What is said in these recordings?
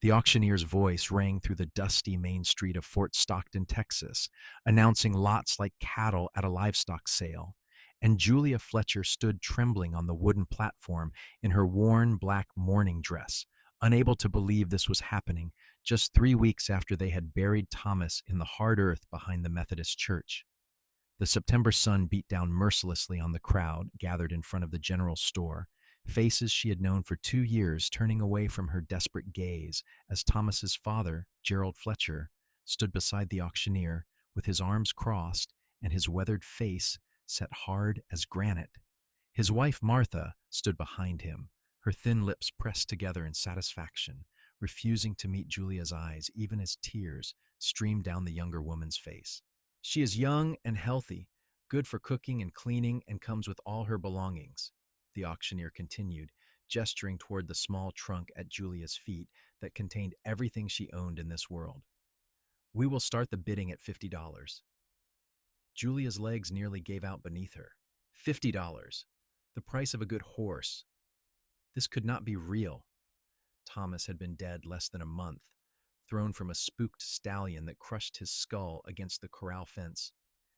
The auctioneer's voice rang through the dusty main street of Fort Stockton, Texas, announcing lots like cattle at a livestock sale. And Julia Fletcher stood trembling on the wooden platform in her worn black mourning dress, unable to believe this was happening just 3 weeks after they had buried Thomas in the hard earth behind the Methodist church. The September sun beat down mercilessly on the crowd gathered in front of the general store, faces she had known for 2 years turning away from her desperate gaze as Thomas's father, Gerald Fletcher, stood beside the auctioneer with his arms crossed and his weathered face set hard as granite. His wife, Martha, stood behind him, her thin lips pressed together in satisfaction, refusing to meet Julia's eyes even as tears streamed down the younger woman's face. She is young and healthy, good for cooking and cleaning, and comes with all her belongings, the auctioneer continued, gesturing toward the small trunk at Julia's feet that contained everything she owned in this world. We will start the bidding at $50. Julia's legs nearly gave out beneath her. $50. The price of a good horse. This could not be real. Thomas had been dead less than a month, thrown from a spooked stallion that crushed his skull against the corral fence,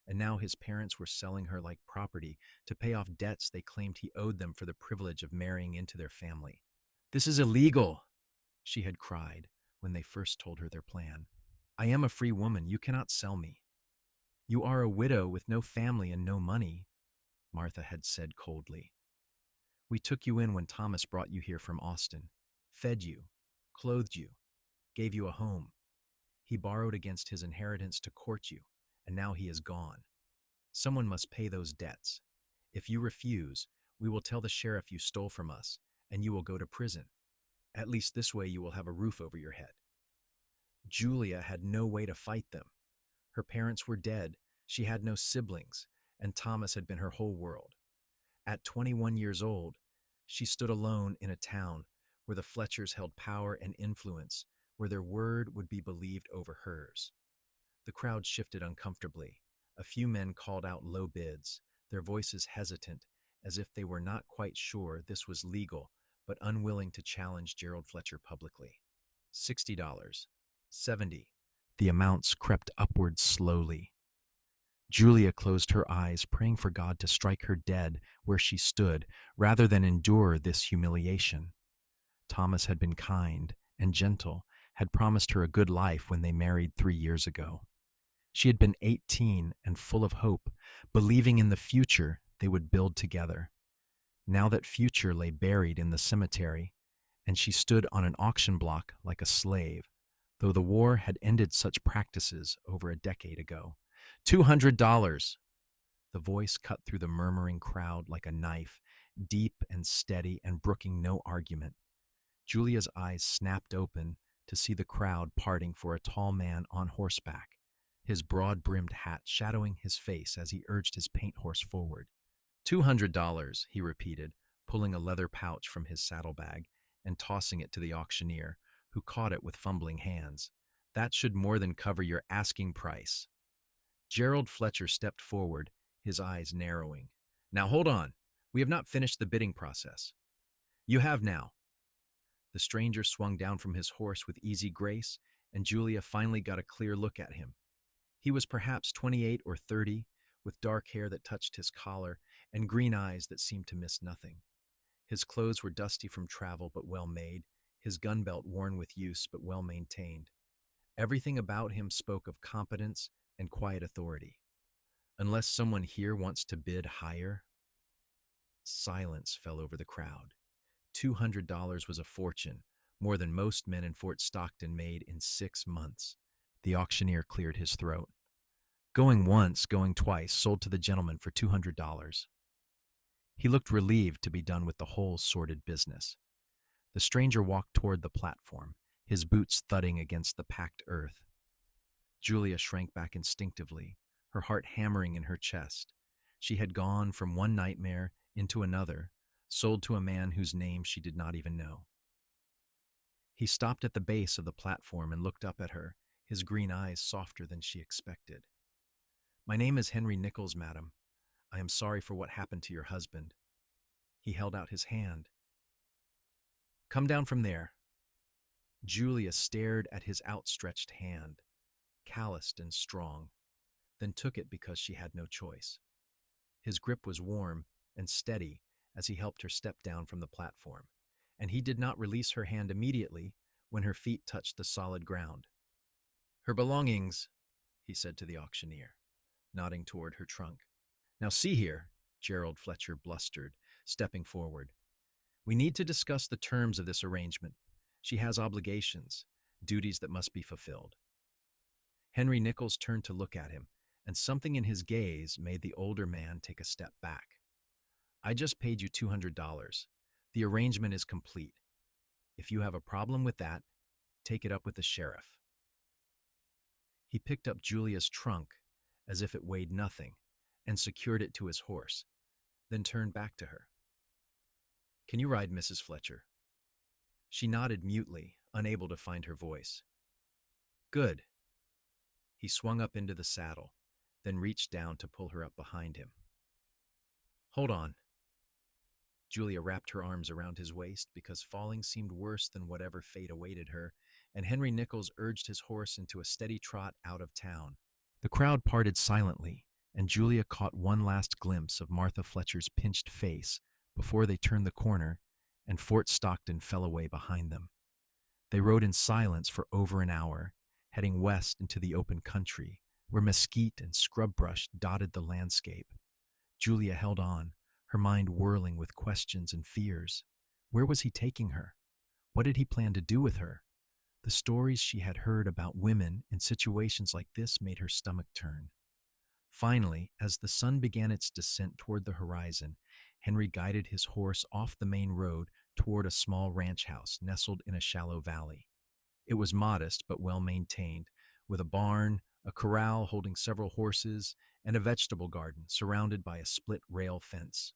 and now his parents were selling her like property to pay off debts they claimed he owed them for the privilege of marrying into their family. "This is illegal," she had cried when they first told her their plan. "I am a free woman. You cannot sell me." "You are a widow with no family and no money," Martha had said coldly. "We took you in when Thomas brought you here from Austin, fed you, clothed you, gave you a home. He borrowed against his inheritance to court you, and now he is gone. Someone must pay those debts. If you refuse, we will tell the sheriff you stole from us, and you will go to prison. At least this way you will have a roof over your head." Julia had no way to fight them. Her parents were dead, she had no siblings, and Thomas had been her whole world. At 21 years old, she stood alone in a town where the Fletchers held power and influence, where their word would be believed over hers. The crowd shifted uncomfortably. A few men called out low bids, their voices hesitant, as if they were not quite sure this was legal, but unwilling to challenge Gerald Fletcher publicly. $60. $70. The amounts crept upward slowly. Julia closed her eyes, praying for God to strike her dead where she stood, rather than endure this humiliation. Thomas had been kind and gentle, had promised her a good life when they married 3 years ago. She had been 18 and full of hope, believing in the future they would build together. Now that future lay buried in the cemetery, and she stood on an auction block like a slave, though the war had ended such practices over a decade ago. $200! The voice cut through the murmuring crowd like a knife, deep and steady and brooking no argument. Julia's eyes snapped open to see the crowd parting for a tall man on horseback, his broad-brimmed hat shadowing his face as he urged his paint horse forward. $200, he repeated, pulling a leather pouch from his saddlebag and tossing it to the auctioneer, who caught it with fumbling hands. "That should more than cover your asking price." Gerald Fletcher stepped forward, his eyes narrowing. "Now hold on. We have not finished the bidding process." "You have now." The stranger swung down from his horse with easy grace, and Julia finally got a clear look at him. He was perhaps 28 or 30, with dark hair that touched his collar and green eyes that seemed to miss nothing. His clothes were dusty from travel but well made, his gun belt worn with use but well maintained. Everything about him spoke of competence and quiet authority. "Unless someone here wants to bid higher?" Silence fell over the crowd. $200 was a fortune, more than most men in Fort Stockton made in 6 months. The auctioneer cleared his throat. "Going once, going twice, sold to the gentleman for $200. He looked relieved to be done with the whole sordid business. The stranger walked toward the platform, his boots thudding against the packed earth. Julia shrank back instinctively, her heart hammering in her chest. She had gone from one nightmare into another, sold to a man whose name she did not even know. He stopped at the base of the platform and looked up at her, his green eyes softer than she expected. "My name is Henry Nichols, madam. I am sorry for what happened to your husband." He held out his hand. "Come down from there." Julia stared at his outstretched hand, calloused and strong, then took it because she had no choice. His grip was warm and steady as he helped her step down from the platform, and he did not release her hand immediately when her feet touched the solid ground. Her belongings, he said to the auctioneer, nodding toward her trunk. Now see here, Gerald Fletcher blustered, stepping forward. We need to discuss the terms of this arrangement. She has obligations, duties that must be fulfilled. Henry Nichols turned to look at him, and something in his gaze made the older man take a step back. I just paid you $200. The arrangement is complete. If you have a problem with that, take it up with the sheriff. He picked up Julia's trunk as if it weighed nothing and secured it to his horse, then turned back to her. Can you ride, Mrs. Fletcher? She nodded mutely, unable to find her voice. Good. He swung up into the saddle, then reached down to pull her up behind him. Hold on. Julia wrapped her arms around his waist because falling seemed worse than whatever fate awaited her, and Henry Nichols urged his horse into a steady trot out of town. The crowd parted silently, and Julia caught one last glimpse of Martha Fletcher's pinched face before they turned the corner and Fort Stockton fell away behind them. They rode in silence for over an hour, heading west into the open country, where mesquite and scrub brush dotted the landscape. Julia held on, her mind whirling with questions and fears. Where was he taking her? What did he plan to do with her? The stories she had heard about women in situations like this made her stomach turn. Finally, as the sun began its descent toward the horizon, Henry guided his horse off the main road toward a small ranch house nestled in a shallow valley. It was modest but well maintained, with a barn, a corral holding several horses, and a vegetable garden surrounded by a split rail fence.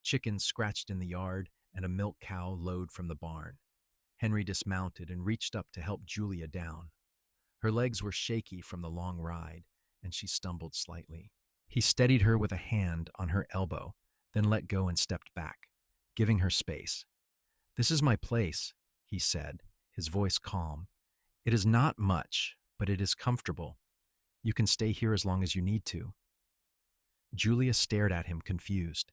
Chickens scratched in the yard, and a milk cow lowed from the barn. Henry dismounted and reached up to help Julia down. Her legs were shaky from the long ride, and she stumbled slightly. He steadied her with a hand on her elbow, then let go and stepped back, giving her space. This is my place, he said, his voice calm. It is not much, but it is comfortable. You can stay here as long as you need to. Julia stared at him, confused.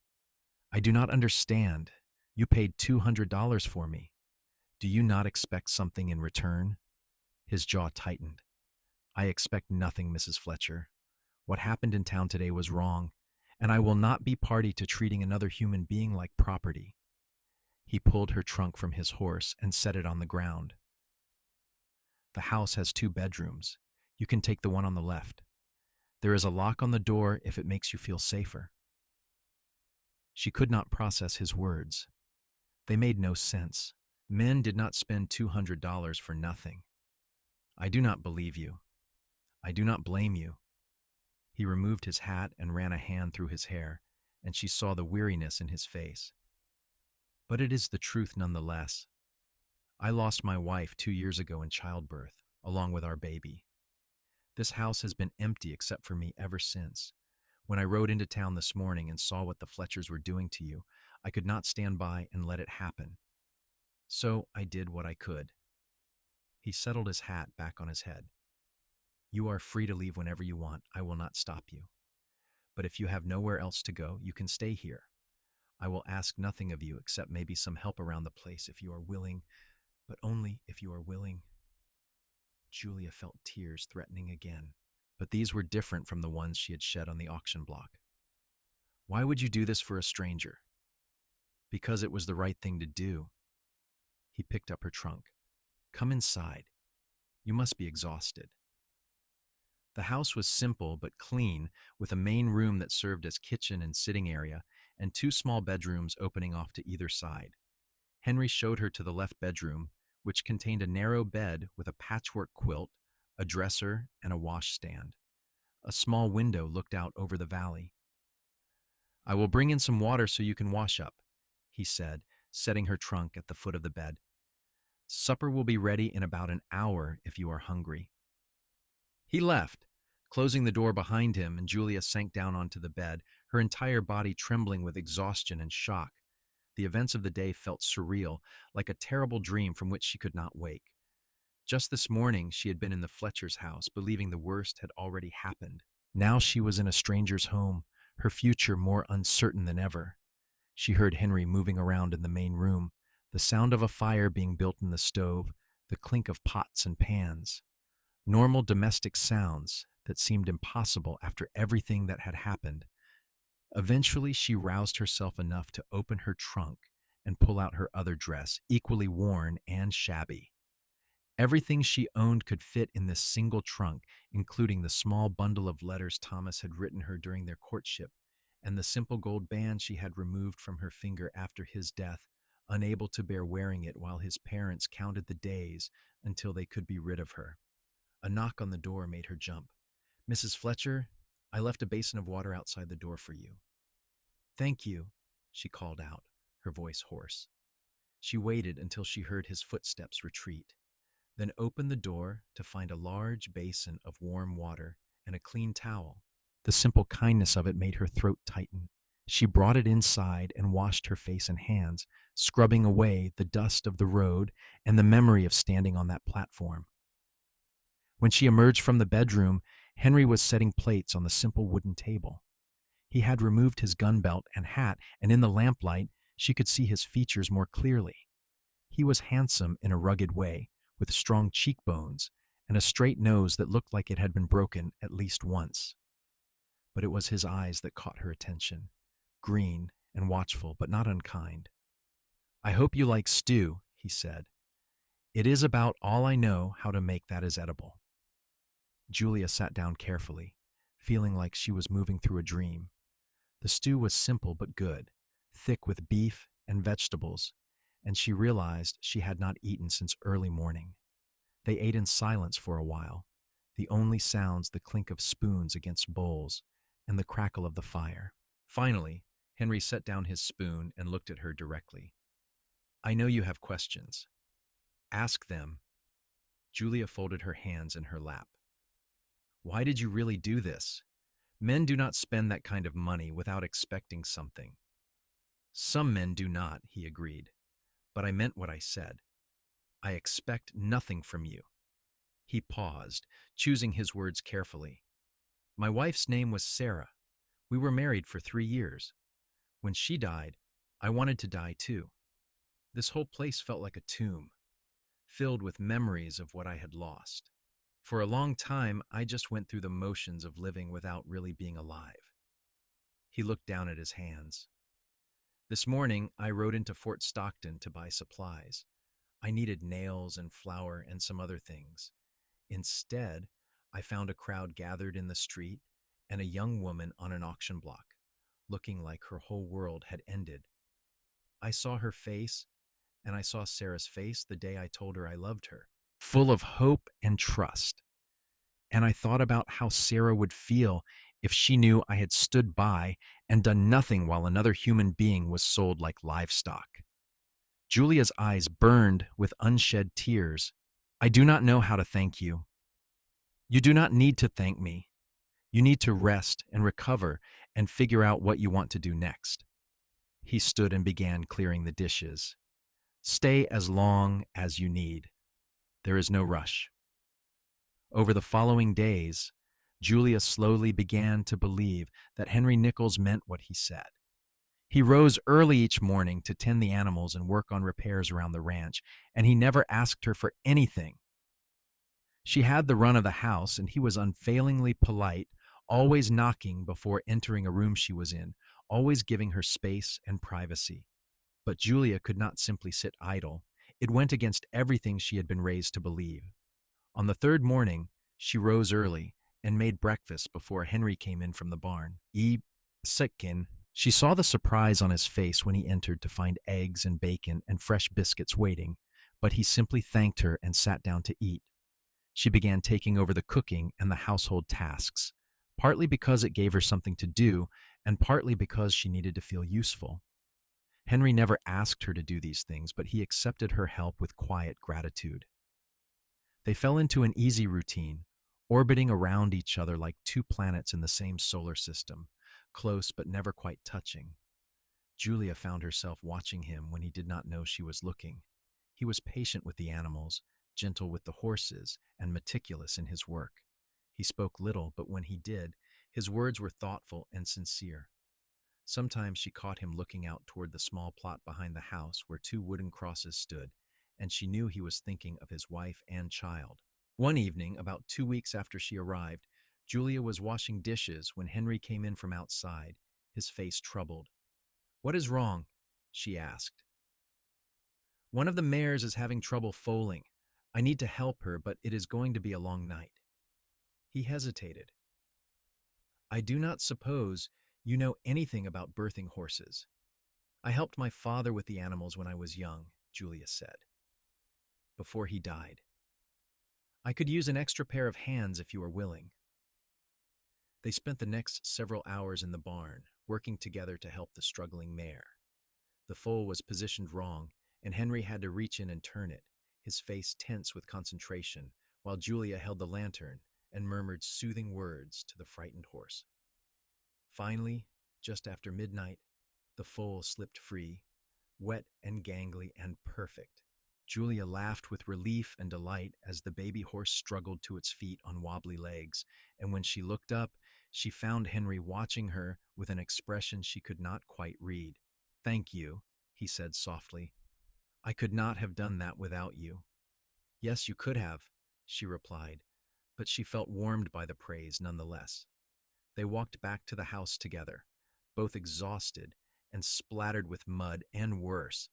I do not understand. You paid $200 for me. Do you not expect something in return? His jaw tightened. I expect nothing, Mrs. Fletcher. What happened in town today was wrong, and I will not be party to treating another human being like property. He pulled her trunk from his horse and set it on the ground. The house has 2 bedrooms. You can take the one on the left. There is a lock on the door if it makes you feel safer. She could not process his words. They made no sense. Men did not spend $200 for nothing. I do not believe you. I do not blame you. He removed his hat and ran a hand through his hair, and she saw the weariness in his face. But it is the truth nonetheless. I lost my wife 2 years ago in childbirth, along with our baby. This house has been empty except for me ever since. When I rode into town this morning and saw what the Fletchers were doing to you, I could not stand by and let it happen. So I did what I could. He settled his hat back on his head. You are free to leave whenever you want. I will not stop you. But if you have nowhere else to go, you can stay here. I will ask nothing of you except maybe some help around the place if you are willing, but only if you are willing. Julia felt tears threatening again, but these were different from the ones she had shed on the auction block. Why would you do this for a stranger? Because it was the right thing to do. He picked up her trunk. Come inside. You must be exhausted. The house was simple but clean, with a main room that served as kitchen and sitting area, and 2 small bedrooms opening off to either side. Henry showed her to the left bedroom, which contained a narrow bed with a patchwork quilt, a dresser, and a washstand. A small window looked out over the valley. I will bring in some water so you can wash up, he said, setting her trunk at the foot of the bed. Supper will be ready in about an hour if you are hungry. He left, closing the door behind him, and Julia sank down onto the bed, her entire body trembling with exhaustion and shock. The events of the day felt surreal, like a terrible dream from which she could not wake. Just this morning, she had been in the Fletcher's house, believing the worst had already happened. Now she was in a stranger's home, her future more uncertain than ever. She heard Henry moving around in the main room, the sound of a fire being built in the stove, the clink of pots and pans. Normal domestic sounds that seemed impossible after everything that had happened. Eventually, she roused herself enough to open her trunk and pull out her other dress, equally worn and shabby. Everything she owned could fit in this single trunk, including the small bundle of letters Thomas had written her during their courtship, and the simple gold band she had removed from her finger after his death, unable to bear wearing it while his parents counted the days until they could be rid of her. A knock on the door made her jump. "Mrs. Fletcher, I left a basin of water outside the door for you." "Thank you," she called out, her voice hoarse. She waited until she heard his footsteps retreat, then opened the door to find a large basin of warm water and a clean towel. The simple kindness of it made her throat tighten. She brought it inside and washed her face and hands, scrubbing away the dust of the road and the memory of standing on that platform. When she emerged from the bedroom, Henry was setting plates on the simple wooden table. He had removed his gun belt and hat, and in the lamplight, she could see his features more clearly. He was handsome in a rugged way, with strong cheekbones and a straight nose that looked like it had been broken at least once. But it was his eyes that caught her attention, green and watchful, but not unkind. "I hope you like stew," he said. "It is about all I know how to make that is edible." Julia sat down carefully, feeling like she was moving through a dream. The stew was simple but good, thick with beef and vegetables, and she realized she had not eaten since early morning. They ate in silence for a while, the only sounds the clink of spoons against bowls and the crackle of the fire. Finally, Henry set down his spoon and looked at her directly. "I know you have questions. Ask them." Julia folded her hands in her lap. "Why did you really do this? Men do not spend that kind of money without expecting something." "Some men do not," he agreed. "But I meant what I said. I expect nothing from you." He paused, choosing his words carefully. "My wife's name was Sarah. We were married for 3 years. When she died, I wanted to die too. This whole place felt like a tomb, filled with memories of what I had lost. For a long time, I just went through the motions of living without really being alive." He looked down at his hands. "This morning, I rode into Fort Stockton to buy supplies. I needed nails and flour and some other things. Instead, I found a crowd gathered in the street and a young woman on an auction block, looking like her whole world had ended. I saw her face, and I saw Sarah's face the day I told her I loved her, full of hope and trust. And I thought about how Sarah would feel if she knew I had stood by and done nothing while another human being was sold like livestock." Julia's eyes burned with unshed tears. "I do not know how to thank you." "You do not need to thank me. You need to rest and recover and figure out what you want to do next." He stood and began clearing the dishes. "Stay as long as you need. There is no rush." Over the following days, Julia slowly began to believe that Henry Nichols meant what he said. He rose early each morning to tend the animals and work on repairs around the ranch, and he never asked her for anything. She had the run of the house, and he was unfailingly polite, always knocking before entering a room she was in, always giving her space and privacy. But Julia could not simply sit idle. It went against everything she had been raised to believe. On the third morning, she rose early and made breakfast before Henry came in from the barn. Sitkin. She saw the surprise on his face when he entered to find eggs and bacon and fresh biscuits waiting, but he simply thanked her and sat down to eat. She began taking over the cooking and the household tasks, partly because it gave her something to do, and partly because she needed to feel useful. Henry never asked her to do these things, but he accepted her help with quiet gratitude. They fell into an easy routine, orbiting around each other like two planets in the same solar system, close but never quite touching. Julia found herself watching him when he did not know she was looking. He was patient with the animals, gentle with the horses and meticulous in his work. He spoke little, but when he did, his words were thoughtful and sincere. Sometimes she caught him looking out toward the small plot behind the house where two wooden crosses stood, and she knew he was thinking of his wife and child. One evening, about 2 weeks after she arrived, Julia was washing dishes when Henry came in from outside, his face troubled. "What is wrong?" she asked. "One of the mares is having trouble foaling. I need to help her, but it is going to be a long night." He hesitated. "I do not suppose you know anything about birthing horses." "I helped my father with the animals when I was young," Julia said, "before he died. I could use an extra pair of hands if you are willing." They spent the next several hours in the barn, working together to help the struggling mare. The foal was positioned wrong, and Henry had to reach in and turn it, his face tense with concentration, while Julia held the lantern and murmured soothing words to the frightened horse. Finally, just after midnight, the foal slipped free, wet and gangly and perfect. Julia laughed with relief and delight as the baby horse struggled to its feet on wobbly legs, and when she looked up, she found Henry watching her with an expression she could not quite read. "Thank you," he said softly. "I could not have done that without you." "Yes, you could have," she replied, but she felt warmed by the praise nonetheless. They walked back to the house together, both exhausted and splattered with mud and worse.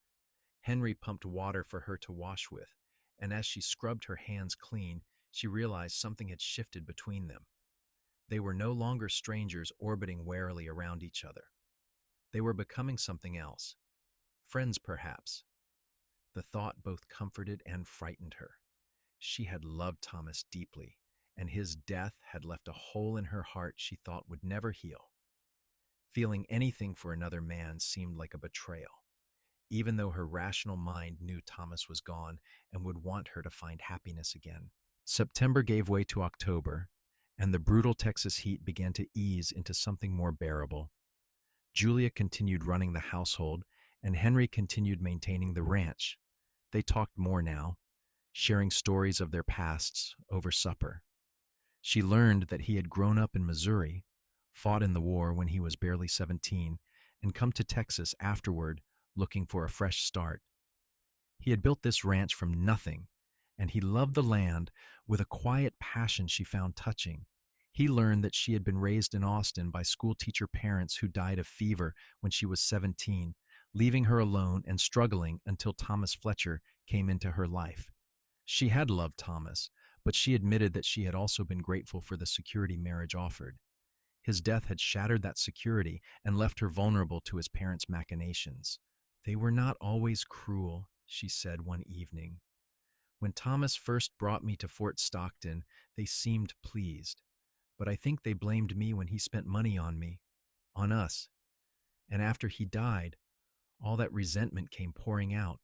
Henry pumped water for her to wash with, and as she scrubbed her hands clean, she realized something had shifted between them. They were no longer strangers orbiting warily around each other. They were becoming something else. Friends, perhaps. The thought both comforted and frightened her. She had loved Thomas deeply, and his death had left a hole in her heart she thought would never heal. Feeling anything for another man seemed like a betrayal, even though her rational mind knew Thomas was gone and would want her to find happiness again. September gave way to October, and the brutal Texas heat began to ease into something more bearable. Julia continued running the household, and Henry continued maintaining the ranch. They talked more now, sharing stories of their pasts over supper. She learned that he had grown up in Missouri, fought in the war when he was barely 17, and come to Texas afterward looking for a fresh start. He had built this ranch from nothing, and he loved the land with a quiet passion she found touching. He learned that she had been raised in Austin by schoolteacher parents who died of fever when she was 17, leaving her alone and struggling until Thomas Fletcher came into her life. She had loved Thomas, but she admitted that she had also been grateful for the security marriage offered. His death had shattered that security and left her vulnerable to his parents' machinations. "They were not always cruel," she said one evening. "When Thomas first brought me to Fort Stockton, they seemed pleased, but I think they blamed me when he spent money on me, on us. And after he died, all that resentment came pouring out."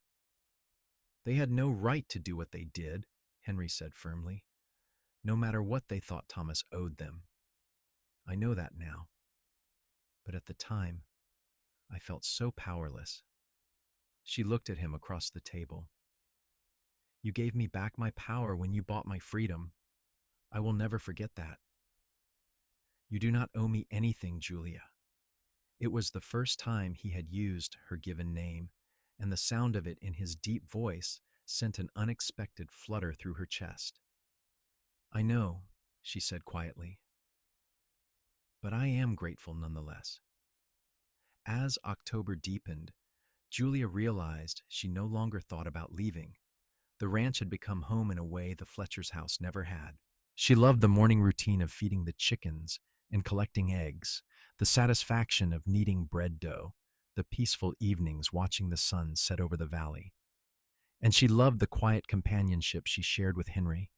"They had no right to do what they did," Henry said firmly, "no matter what they thought Thomas owed them. I know that now. But at the time, I felt so powerless." She looked at him across the table. "You gave me back my power when you bought my freedom. I will never forget that." "You do not owe me anything, Julia." It was the first time he had used her given name, and the sound of it in his deep voice sent an unexpected flutter through her chest. "I know," she said quietly, "but I am grateful nonetheless." As October deepened, Julia realized she no longer thought about leaving. The ranch had become home in a way the Fletcher's house never had. She loved the morning routine of feeding the chickens and collecting eggs, the satisfaction of kneading bread dough, the peaceful evenings watching the sun set over the valley. And she loved the quiet companionship she shared with Henry,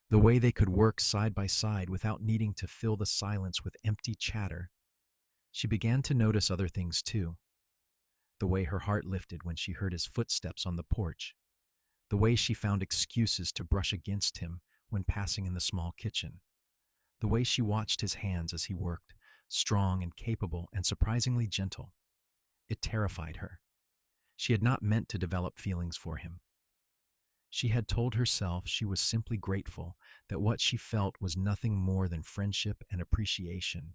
the way they could work side by side without needing to fill the silence with empty chatter. She began to notice other things too. The way her heart lifted when she heard his footsteps on the porch, the way she found excuses to brush against him when passing in the small kitchen, the way she watched his hands as he worked, strong and capable and surprisingly gentle. It terrified her. She had not meant to develop feelings for him. She had told herself she was simply grateful that what she felt was nothing more than friendship and appreciation.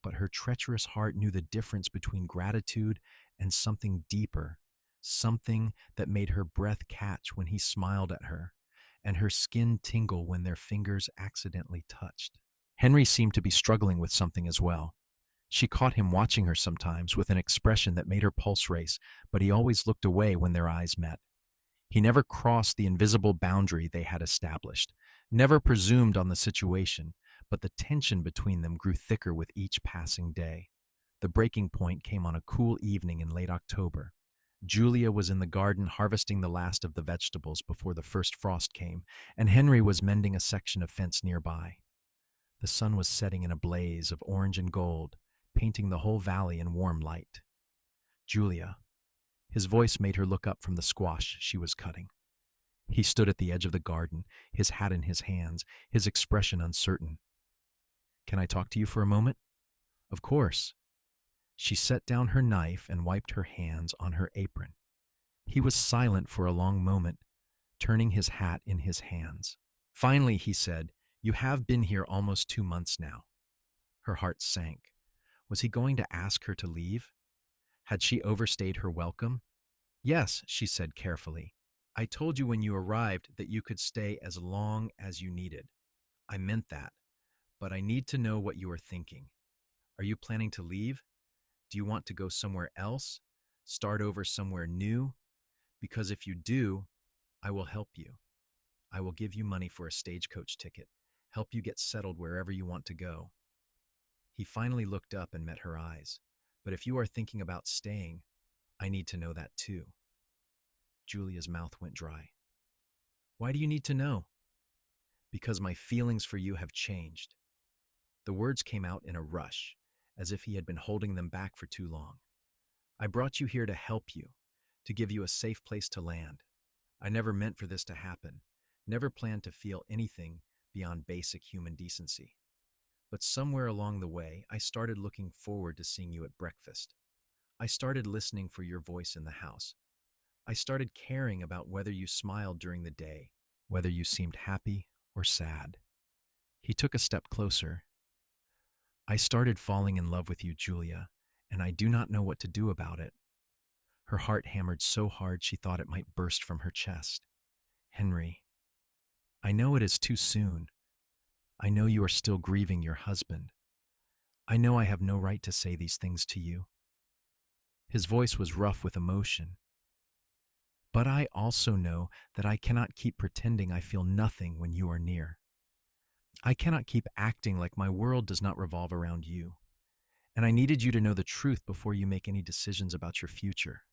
But her treacherous heart knew the difference between gratitude and something deeper, something that made her breath catch when he smiled at her, and her skin tingle when their fingers accidentally touched. Henry seemed to be struggling with something as well. She caught him watching her sometimes with an expression that made her pulse race, but he always looked away when their eyes met. He never crossed the invisible boundary they had established, never presumed on the situation, but the tension between them grew thicker with each passing day. The breaking point came on a cool evening in late October. Julia was in the garden harvesting the last of the vegetables before the first frost came, and Henry was mending a section of fence nearby. The sun was setting in a blaze of orange and gold, painting the whole valley in warm light. Julia. His voice made her look up from the squash she was cutting. He stood at the edge of the garden, his hat in his hands, his expression uncertain. Can I talk to you for a moment? Of course. She set down her knife and wiped her hands on her apron. He was silent for a long moment, turning his hat in his hands. Finally, he said, "You have been here almost 2 months now." Her heart sank. Was he going to ask her to leave? Had she overstayed her welcome? "Yes," she said carefully. "I told you when you arrived that you could stay as long as you needed. I meant that, but I need to know what you are thinking. Are you planning to leave? Do you want to go somewhere else? Start over somewhere new? Because if you do, I will help you. I will give you money for a stagecoach ticket, help you get settled wherever you want to go." He finally looked up and met her eyes. "But if you are thinking about staying, I need to know that too." Julia's mouth went dry. "Why do you need to know?" "Because my feelings for you have changed." The words came out in a rush, as if he had been holding them back for too long. "I brought you here to help you, to give you a safe place to land. I never meant for this to happen, never planned to feel anything beyond basic human decency. But somewhere along the way, I started looking forward to seeing you at breakfast. I started listening for your voice in the house. I started caring about whether you smiled during the day, whether you seemed happy or sad." He took a step closer. "I started falling in love with you, Julia, and I do not know what to do about it." Her heart hammered so hard she thought it might burst from her chest. "Henry, I know it is too soon. I know you are still grieving your husband. I know I have no right to say these things to you." His voice was rough with emotion. "But I also know that I cannot keep pretending I feel nothing when you are near. I cannot keep acting like my world does not revolve around you. And I needed you to know the truth before you make any decisions about your future."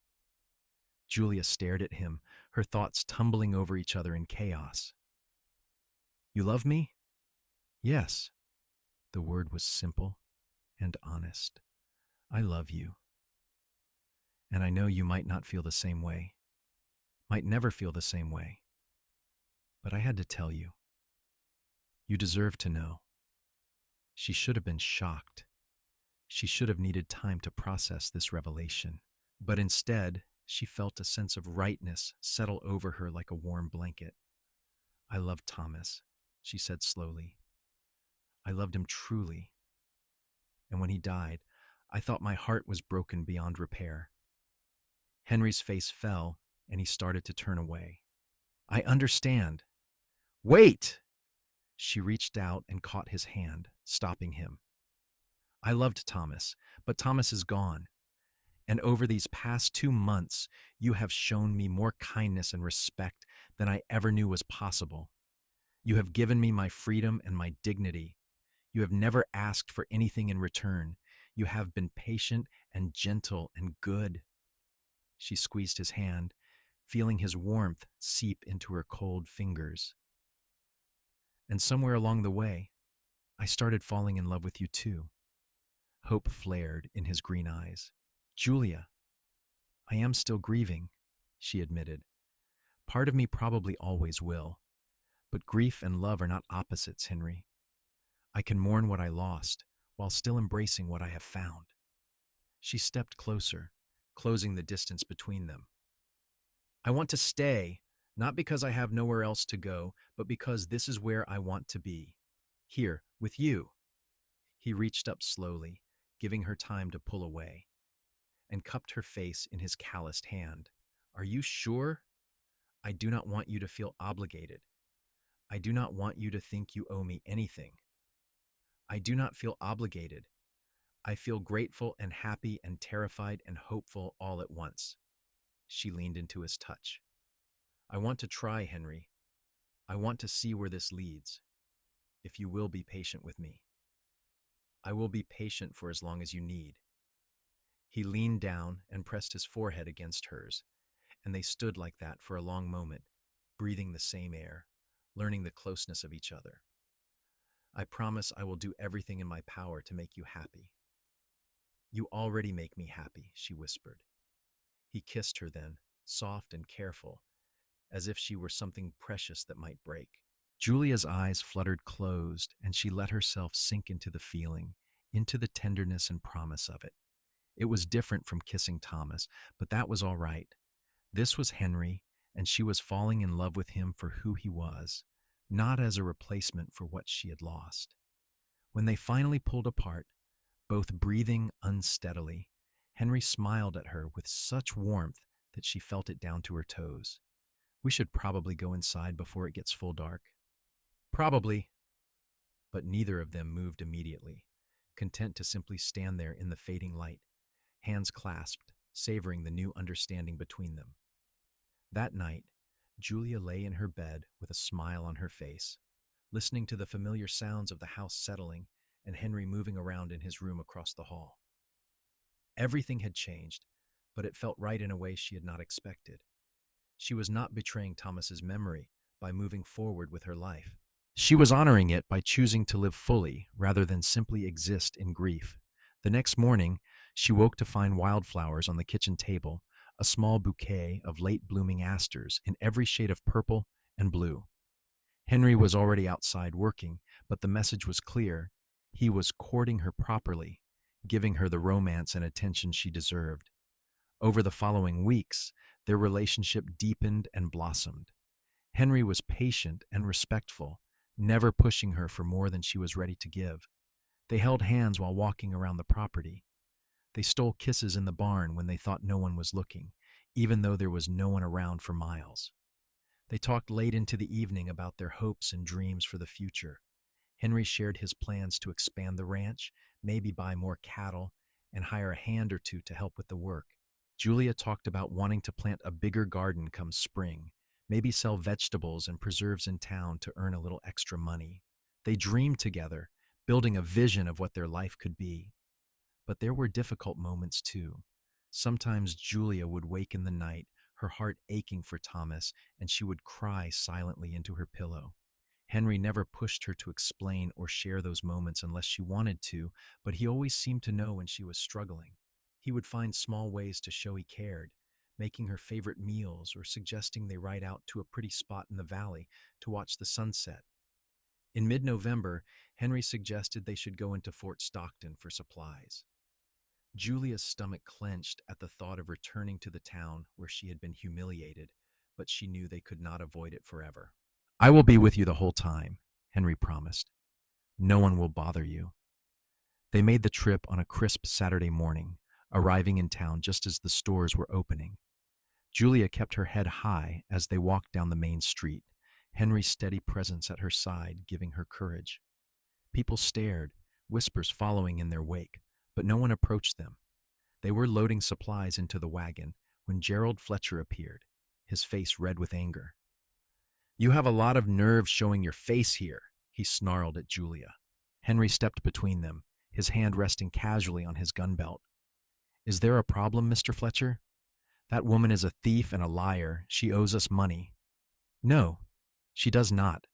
Julia stared at him, her thoughts tumbling over each other in chaos. "You love me?" "Yes." The word was simple and honest. "I love you. And I know you might not feel the same way, might never feel the same way. But I had to tell you. You deserve to know." She should have been shocked. She should have needed time to process this revelation. But instead, she felt a sense of rightness settle over her like a warm blanket. "I loved Thomas," she said slowly. "I loved him truly. And when he died, I thought my heart was broken beyond repair." Henry's face fell, and he started to turn away. "I understand." "Wait!" She reached out and caught his hand, stopping him. "I loved Thomas, but Thomas is gone. And over these past 2 months, you have shown me more kindness and respect than I ever knew was possible. You have given me my freedom and my dignity. You have never asked for anything in return. You have been patient and gentle and good." She squeezed his hand, feeling his warmth seep into her cold fingers. "And somewhere along the way, I started falling in love with you too." Hope flared in his green eyes. "Julia, I am still grieving," she admitted. "Part of me probably always will. But grief and love are not opposites, Henry. I can mourn what I lost while still embracing what I have found." She stepped closer, closing the distance between them. "I want to stay, Not because I have nowhere else to go, but because this is where I want to be. Here, with you. He reached up slowly, giving her time to pull away, and cupped her face in his calloused hand. Are you sure? I do not want you to feel obligated. I do not want you to think you owe me anything. I do not feel obligated. I feel grateful and happy and terrified and hopeful all at once. She leaned into his touch. I want to try, Henry. I want to see where this leads, if you will be patient with me. I will be patient for as long as you need. He leaned down and pressed his forehead against hers, and they stood like that for a long moment, breathing the same air, learning the closeness of each other. I promise I will do everything in my power to make you happy. You already make me happy, she whispered. He kissed her then, soft and careful, as if she were something precious that might break. Julia's eyes fluttered closed, and she let herself sink into the feeling, into the tenderness and promise of it. It was different from kissing Thomas, but that was all right. This was Henry, and she was falling in love with him for who he was, not as a replacement for what she had lost. When they finally pulled apart, both breathing unsteadily, Henry smiled at her with such warmth that she felt it down to her toes. We should probably go inside before it gets full dark. Probably. But neither of them moved immediately, content to simply stand there in the fading light, hands clasped, savoring the new understanding between them. That night, Julia lay in her bed with a smile on her face, listening to the familiar sounds of the house settling and Henry moving around in his room across the hall. Everything had changed, but it felt right in a way she had not expected. She was not betraying Thomas's memory by moving forward with her life. She was honoring it by choosing to live fully rather than simply exist in grief. The next morning, she woke to find wildflowers on the kitchen table, a small bouquet of late-blooming asters in every shade of purple and blue. Henry was already outside working, but the message was clear. He was courting her properly, giving her the romance and attention she deserved. Over the following weeks, their relationship deepened and blossomed. Henry was patient and respectful, never pushing her for more than she was ready to give. They held hands while walking around the property. They stole kisses in the barn when they thought no one was looking, even though there was no one around for miles. They talked late into the evening about their hopes and dreams for the future. Henry shared his plans to expand the ranch, maybe buy more cattle, and hire a hand or two to help with the work. Julia talked about wanting to plant a bigger garden come spring, maybe sell vegetables and preserves in town to earn a little extra money. They dreamed together, building a vision of what their life could be. But there were difficult moments too. Sometimes Julia would wake in the night, her heart aching for Thomas, and she would cry silently into her pillow. Henry never pushed her to explain or share those moments unless she wanted to, but he always seemed to know when she was struggling. He would find small ways to show he cared, making her favorite meals or suggesting they ride out to a pretty spot in the valley to watch the sunset. In mid-November, Henry suggested they should go into Fort Stockton for supplies. Julia's stomach clenched at the thought of returning to the town where she had been humiliated, but she knew they could not avoid it forever. I will be with you the whole time, Henry promised. No one will bother you. They made the trip on a crisp Saturday morning, arriving in town just as the stores were opening. Julia kept her head high as they walked down the main street, Henry's steady presence at her side giving her courage. People stared, whispers following in their wake, but no one approached them. They were loading supplies into the wagon when Gerald Fletcher appeared, his face red with anger. You have a lot of nerve showing your face here, he snarled at Julia. Henry stepped between them, his hand resting casually on his gun belt. Is there a problem, Mr. Fletcher? That woman is a thief and a liar. She owes us money. No, she does not.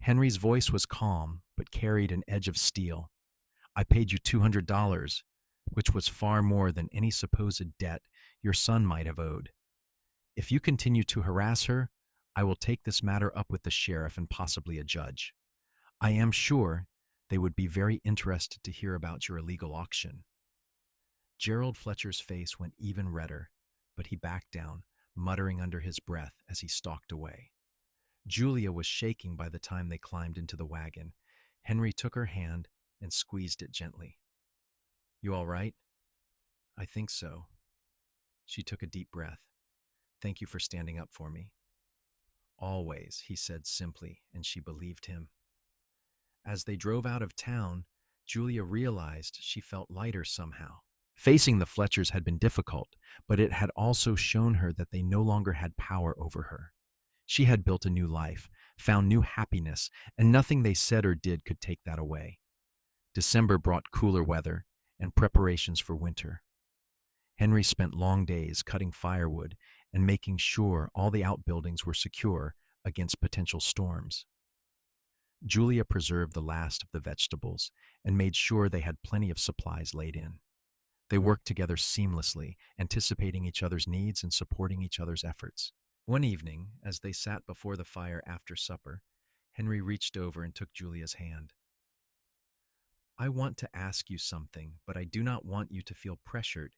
Henry's voice was calm, but carried an edge of steel. I paid you $200, which was far more than any supposed debt your son might have owed. If you continue to harass her, I will take this matter up with the sheriff and possibly a judge. I am sure they would be very interested to hear about your illegal auction. Gerald Fletcher's face went even redder, but he backed down, muttering under his breath as he stalked away. Julia was shaking by the time they climbed into the wagon. Henry took her hand and squeezed it gently. "You all right?" "I think so." She took a deep breath. "Thank you for standing up for me." "Always," he said simply, and she believed him. As they drove out of town, Julia realized she felt lighter somehow. Facing the Fletchers had been difficult, but it had also shown her that they no longer had power over her. She had built a new life, found new happiness, and nothing they said or did could take that away. December brought cooler weather and preparations for winter. Henry spent long days cutting firewood and making sure all the outbuildings were secure against potential storms. Julia preserved the last of the vegetables and made sure they had plenty of supplies laid in. They worked together seamlessly, anticipating each other's needs and supporting each other's efforts. One evening, as they sat before the fire after supper, Henry reached over and took Julia's hand. "I want to ask you something, but I do not want you to feel pressured.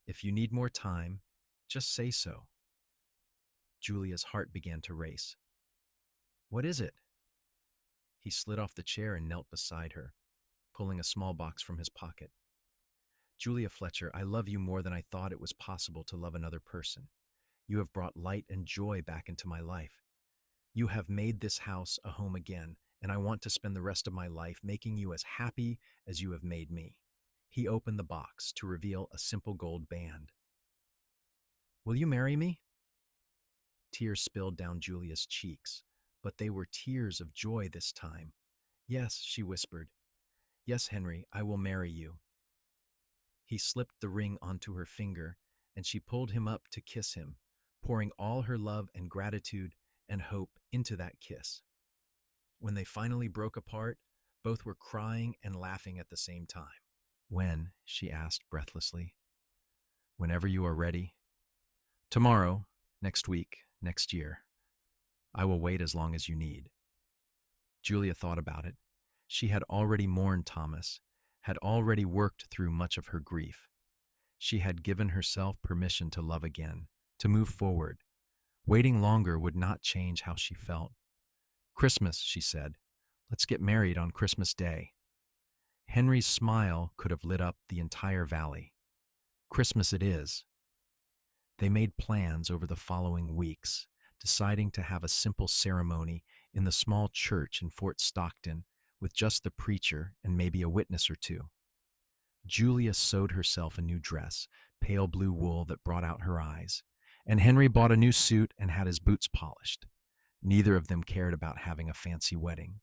If you need more time, just say so." Julia's heart began to race. "What is it?" He slid off the chair and knelt beside her, pulling a small box from his pocket. "Julia Fletcher, I love you more than I thought it was possible to love another person. You have brought light and joy back into my life. You have made this house a home again, and I want to spend the rest of my life making you as happy as you have made me." He opened the box to reveal a simple gold band. "Will you marry me?" Tears spilled down Julia's cheeks, but they were tears of joy this time. "Yes," she whispered. "Yes, Henry, I will marry you." He slipped the ring onto her finger, and she pulled him up to kiss him, pouring all her love and gratitude and hope into that kiss. When they finally broke apart, both were crying and laughing at the same time. "When?" she asked breathlessly. "Whenever you are ready. Tomorrow, next week, next year. I will wait as long as you need." Julia thought about it. She had already mourned Thomas, had already worked through much of her grief. She had given herself permission to love again, to move forward. Waiting longer would not change how she felt. "Christmas," she said. "Let's get married on Christmas Day." Henry's smile could have lit up the entire valley. "Christmas it is." They made plans over the following weeks, deciding to have a simple ceremony in the small church in Fort Stockton with just the preacher and maybe a witness or two. Julia sewed herself a new dress, pale blue wool that brought out her eyes, and Henry bought a new suit and had his boots polished. Neither of them cared about having a fancy wedding.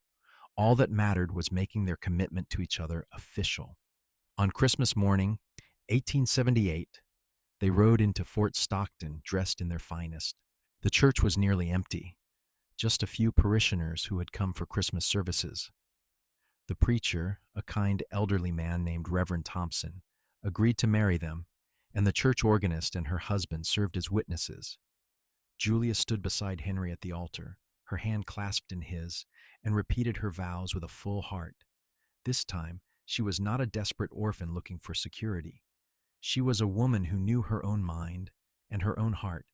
All that mattered was making their commitment to each other official. On Christmas morning, 1878, they rode into Fort Stockton dressed in their finest. The church was nearly empty, just a few parishioners who had come for Christmas services. The preacher, a kind elderly man named Reverend Thompson, agreed to marry them, and the church organist and her husband served as witnesses. Julia stood beside Henry at the altar, her hand clasped in his, and repeated her vows with a full heart. This time, she was not a desperate orphan looking for security. She was a woman who knew her own mind and her own heart,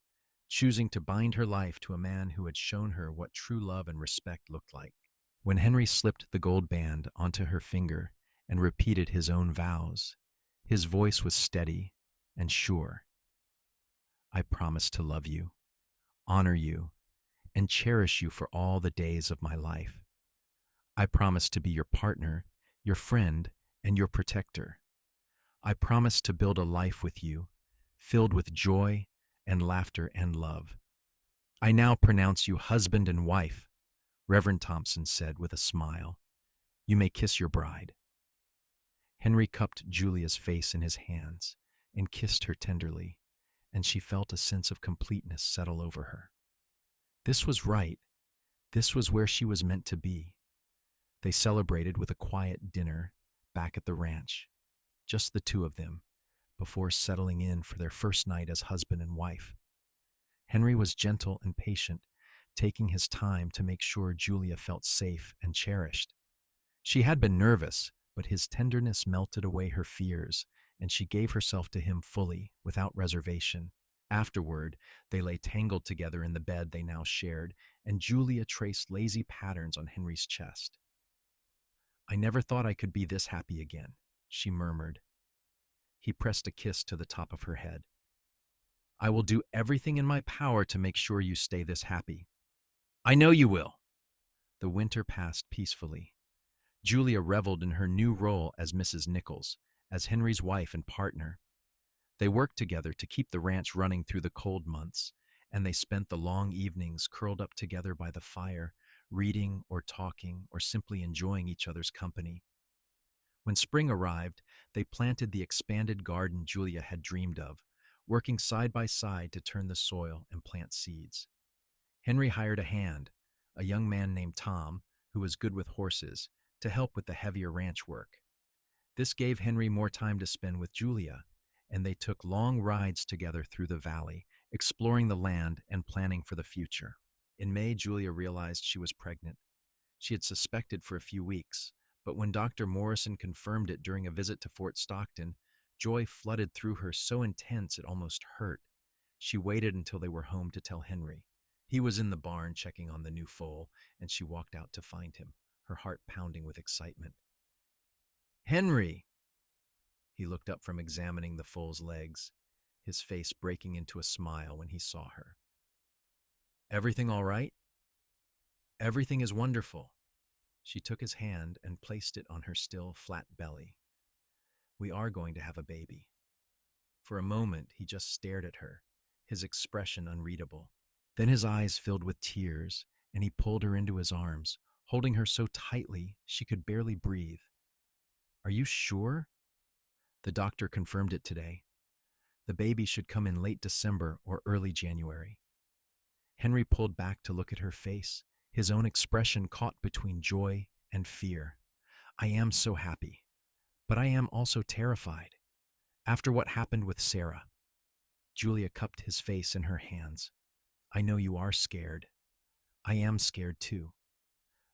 choosing to bind her life to a man who had shown her what true love and respect looked like. When Henry slipped the gold band onto her finger and repeated his own vows, his voice was steady and sure. "I promise to love you, honor you, and cherish you for all the days of my life. I promise to be your partner, your friend, and your protector. I promise to build a life with you, filled with joy and laughter and love. I now pronounce you husband and wife," Reverend Thompson said with a smile. "You may kiss your bride." Henry cupped Julia's face in his hands and kissed her tenderly, and she felt a sense of completeness settle over her. This was right. This was where she was meant to be. They celebrated with a quiet dinner back at the ranch, just the two of them, before settling in for their first night as husband and wife. Henry was gentle and patient, taking his time to make sure Julia felt safe and cherished. She had been nervous, but his tenderness melted away her fears, and she gave herself to him fully, without reservation. Afterward, they lay tangled together in the bed they now shared, and Julia traced lazy patterns on Henry's chest. "I never thought I could be this happy again," she murmured. He pressed a kiss to the top of her head. "I will do everything in my power to make sure you stay this happy." "I know you will." The winter passed peacefully. Julia reveled in her new role as Mrs. Nichols, as Henry's wife and partner. They worked together to keep the ranch running through the cold months, and they spent the long evenings curled up together by the fire, reading or talking or simply enjoying each other's company. When spring arrived, they planted the expanded garden Julia had dreamed of, working side by side to turn the soil and plant seeds. Henry hired a hand, a young man named Tom, who was good with horses, to help with the heavier ranch work. This gave Henry more time to spend with Julia, and they took long rides together through the valley, exploring the land and planning for the future. In May, Julia realized she was pregnant. She had suspected for a few weeks, but when Dr. Morrison confirmed it during a visit to Fort Stockton, joy flooded through her so intense it almost hurt. She waited until they were home to tell Henry. He was in the barn checking on the new foal, and she walked out to find him, her heart pounding with excitement. "Henry!" He looked up from examining the foal's legs, his face breaking into a smile when he saw her. "Everything all right?" "Everything is wonderful." She took his hand and placed it on her still, flat belly. "We are going to have a baby." For a moment, he just stared at her, his expression unreadable. Then his eyes filled with tears, and he pulled her into his arms, holding her so tightly she could barely breathe. "Are you sure?" "The doctor confirmed it today. The baby should come in late December or early January." Henry pulled back to look at her face, his own expression caught between joy and fear. "I am so happy, but I am also terrified. After what happened with Sarah." Julia cupped his face in her hands. "I know you are scared. I am scared too.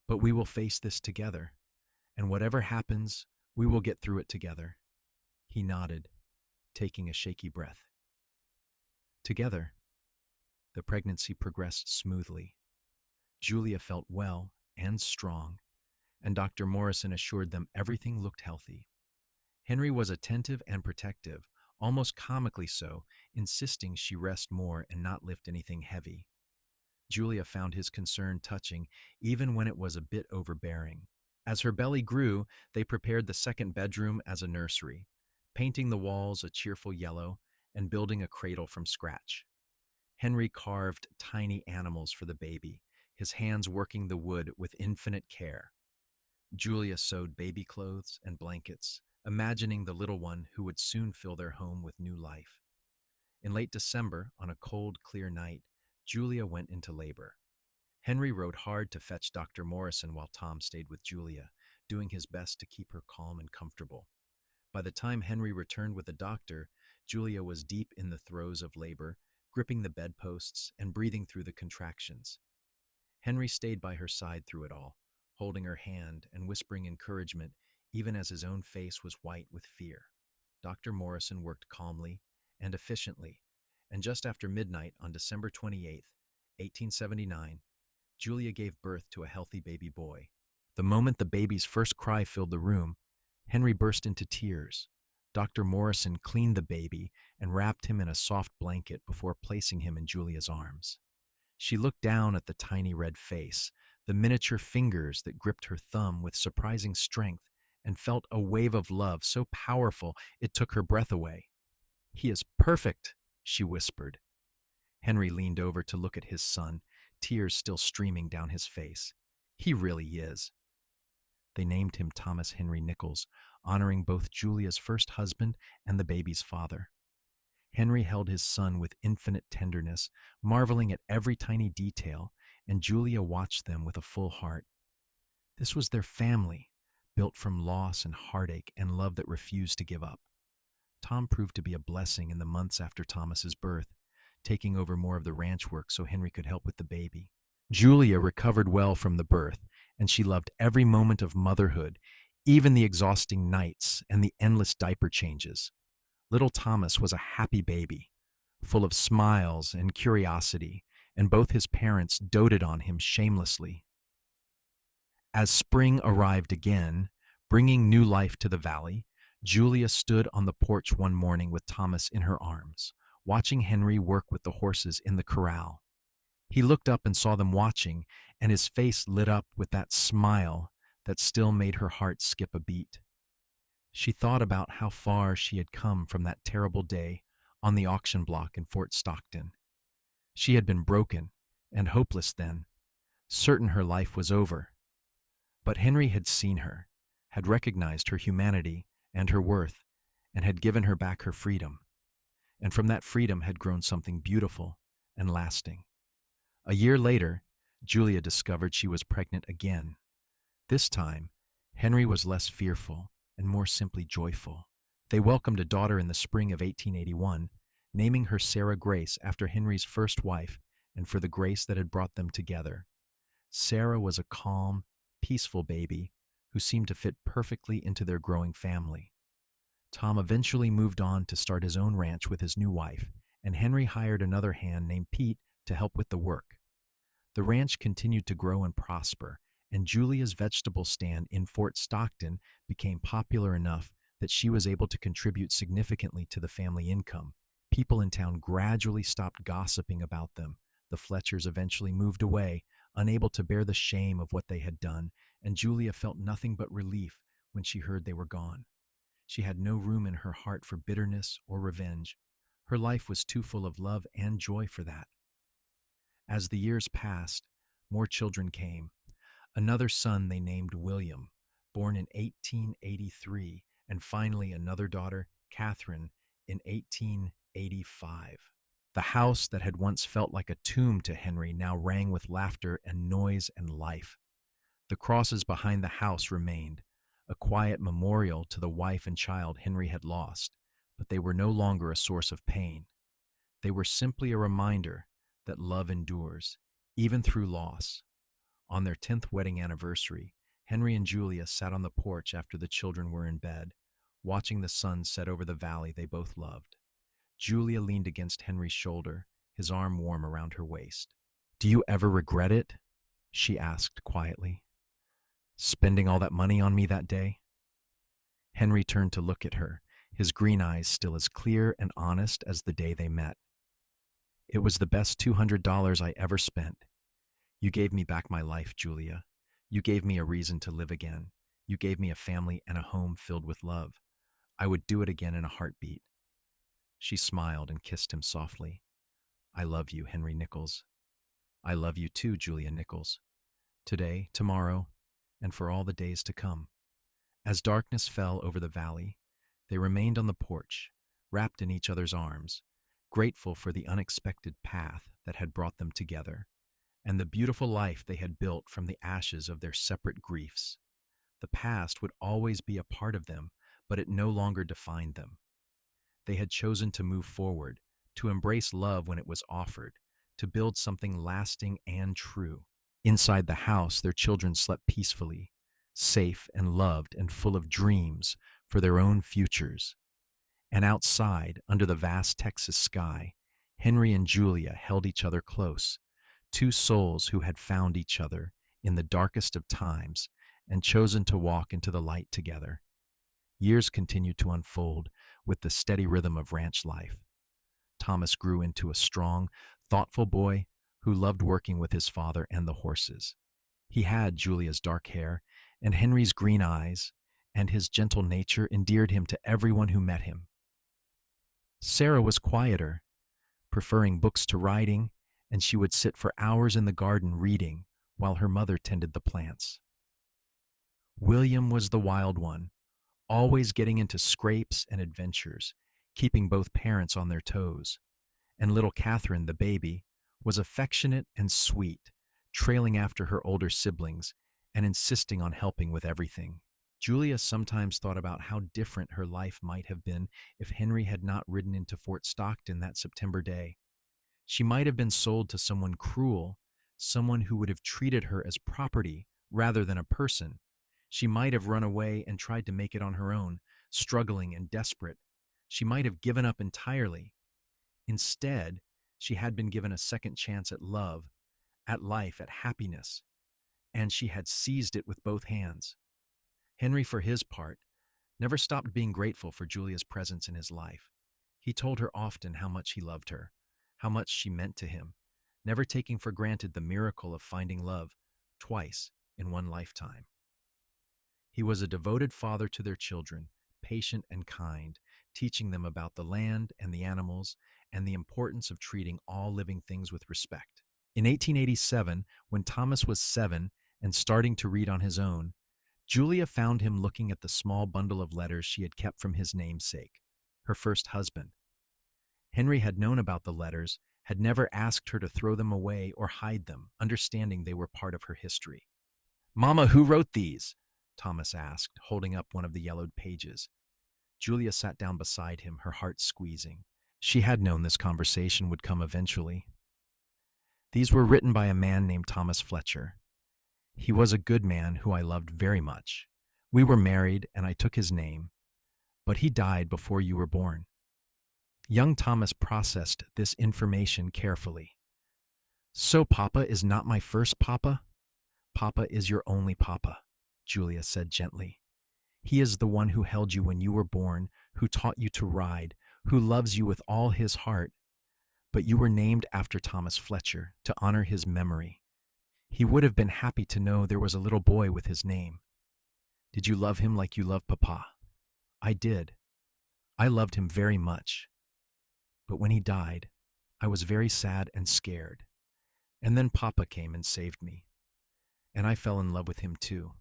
But we will face this together, and whatever happens, we will get through it together." He nodded, taking a shaky breath. Together, the pregnancy progressed smoothly. Julia felt well and strong, and Dr. Morrison assured them everything looked healthy. Henry was attentive and protective, almost comically so, insisting she rest more and not lift anything heavy. Julia found his concern touching, even when it was a bit overbearing. As her belly grew, they prepared the second bedroom as a nursery, painting the walls a cheerful yellow and building a cradle from scratch. Henry carved tiny animals for the baby, his hands working the wood with infinite care. Julia sewed baby clothes and blankets, imagining the little one who would soon fill their home with new life. In late December, on a cold, clear night, Julia went into labor. Henry rode hard to fetch Dr. Morrison while Tom stayed with Julia, doing his best to keep her calm and comfortable. By the time Henry returned with the doctor, Julia was deep in the throes of labor, gripping the bedposts and breathing through the contractions. Henry stayed by her side through it all, holding her hand and whispering encouragement, even as his own face was white with fear. Dr. Morrison worked calmly and efficiently, and just after midnight on December 28th, 1879, Julia gave birth to a healthy baby boy. The moment the baby's first cry filled the room, Henry burst into tears. Dr. Morrison cleaned the baby and wrapped him in a soft blanket before placing him in Julia's arms. She looked down at the tiny red face, the miniature fingers that gripped her thumb with surprising strength, and felt a wave of love so powerful it took her breath away. "He is perfect," she whispered. Henry leaned over to look at his son, tears still streaming down his face. "He really is." They named him Thomas Henry Nichols, honoring both Julia's first husband and the baby's father. Henry held his son with infinite tenderness, marveling at every tiny detail, and Julia watched them with a full heart. This was their family, built from loss and heartache and love that refused to give up. Tom proved to be a blessing in the months after Thomas's birth, taking over more of the ranch work so Henry could help with the baby. Julia recovered well from the birth, and she loved every moment of motherhood, even the exhausting nights and the endless diaper changes. Little Thomas was a happy baby, full of smiles and curiosity, and both his parents doted on him shamelessly. As spring arrived again, bringing new life to the valley, Julia stood on the porch one morning with Thomas in her arms, watching Henry work with the horses in the corral. He looked up and saw them watching, and his face lit up with that smile that still made her heart skip a beat. She thought about how far she had come from that terrible day on the auction block in Fort Stockton. She had been broken and hopeless then, certain her life was over. But Henry had seen her, had recognized her humanity and her worth, and had given her back her freedom. And from that freedom had grown something beautiful and lasting. A year later, Julia discovered she was pregnant again. This time, Henry was less fearful and more simply joyful. They welcomed a daughter in the spring of 1881, naming her Sarah Grace after Henry's first wife and for the grace that had brought them together. Sarah was a calm, peaceful baby who seemed to fit perfectly into their growing family. Tom eventually moved on to start his own ranch with his new wife, and Henry hired another hand named Pete to help with the work. The ranch continued to grow and prosper, and Julia's vegetable stand in Fort Stockton became popular enough that she was able to contribute significantly to the family income. People in town gradually stopped gossiping about them. The Fletchers eventually moved away, unable to bear the shame of what they had done, and Julia felt nothing but relief when she heard they were gone. She had no room in her heart for bitterness or revenge. Her life was too full of love and joy for that. As the years passed, more children came. Another son they named William, born in 1883, and finally another daughter, Catherine, in 1885. The house that had once felt like a tomb to Henry now rang with laughter and noise and life. The crosses behind the house remained, a quiet memorial to the wife and child Henry had lost, but they were no longer a source of pain. They were simply a reminder that love endures, even through loss. On their 10th wedding anniversary, Henry and Julia sat on the porch after the children were in bed, watching the sun set over the valley they both loved. Julia leaned against Henry's shoulder, his arm warm around her waist. "Do you ever regret it?" she asked quietly. "Spending all that money on me that day?" Henry turned to look at her, his green eyes still as clear and honest as the day they met. "It was the best $200 I ever spent. You gave me back my life, Julia. You gave me a reason to live again. You gave me a family and a home filled with love. I would do it again in a heartbeat." She smiled and kissed him softly. "I love you, Henry Nichols." "I love you too, Julia Nichols. Today, tomorrow, and for all the days to come." As darkness fell over the valley, they remained on the porch, wrapped in each other's arms, grateful for the unexpected path that had brought them together, and the beautiful life they had built from the ashes of their separate griefs. The past would always be a part of them, but it no longer defined them. They had chosen to move forward, to embrace love when it was offered, to build something lasting and true. Inside the house, their children slept peacefully, safe and loved and full of dreams for their own futures. And outside, under the vast Texas sky, Henry and Julia held each other close, two souls who had found each other in the darkest of times and chosen to walk into the light together. Years continued to unfold with the steady rhythm of ranch life. Thomas grew into a strong, thoughtful boy who loved working with his father and the horses. He had Julia's dark hair and Henry's green eyes, and his gentle nature endeared him to everyone who met him. Sarah was quieter, preferring books to writing, and she would sit for hours in the garden reading while her mother tended the plants. William was the wild one, always getting into scrapes and adventures, keeping both parents on their toes. And little Catherine, the baby, was affectionate and sweet, trailing after her older siblings and insisting on helping with everything. Julia sometimes thought about how different her life might have been if Henry had not ridden into Fort Stockton that September day. She might have been sold to someone cruel, someone who would have treated her as property rather than a person. She might have run away and tried to make it on her own, struggling and desperate. She might have given up entirely. Instead, she had been given a second chance at love, at life, at happiness, and she had seized it with both hands. Henry, for his part, never stopped being grateful for Julia's presence in his life. He told her often how much he loved her, how much she meant to him, never taking for granted the miracle of finding love twice in one lifetime. He was a devoted father to their children, patient and kind, teaching them about the land and the animals and the importance of treating all living things with respect. In 1887, when Thomas was 7 and starting to read on his own, Julia found him looking at the small bundle of letters she had kept from his namesake, her first husband. Henry had known about the letters, had never asked her to throw them away or hide them, understanding they were part of her history. "Mama, who wrote these?" Thomas asked, holding up one of the yellowed pages. Julia sat down beside him, her heart squeezing. She had known this conversation would come eventually. "These were written by a man named Thomas Fletcher. He was a good man who I loved very much. We were married, and I took his name, but he died before you were born." Young Thomas processed this information carefully. "So Papa is not my first papa?" "Papa is your only papa," Julia said gently. "He is the one who held you when you were born, who taught you to ride, who loves you with all his heart. But you were named after Thomas Fletcher to honor his memory. He would have been happy to know there was a little boy with his name. Did you love him like you love Papa?" "I did. I loved him very much. But when he died, I was very sad and scared. And then Papa came and saved me. And I fell in love with him too.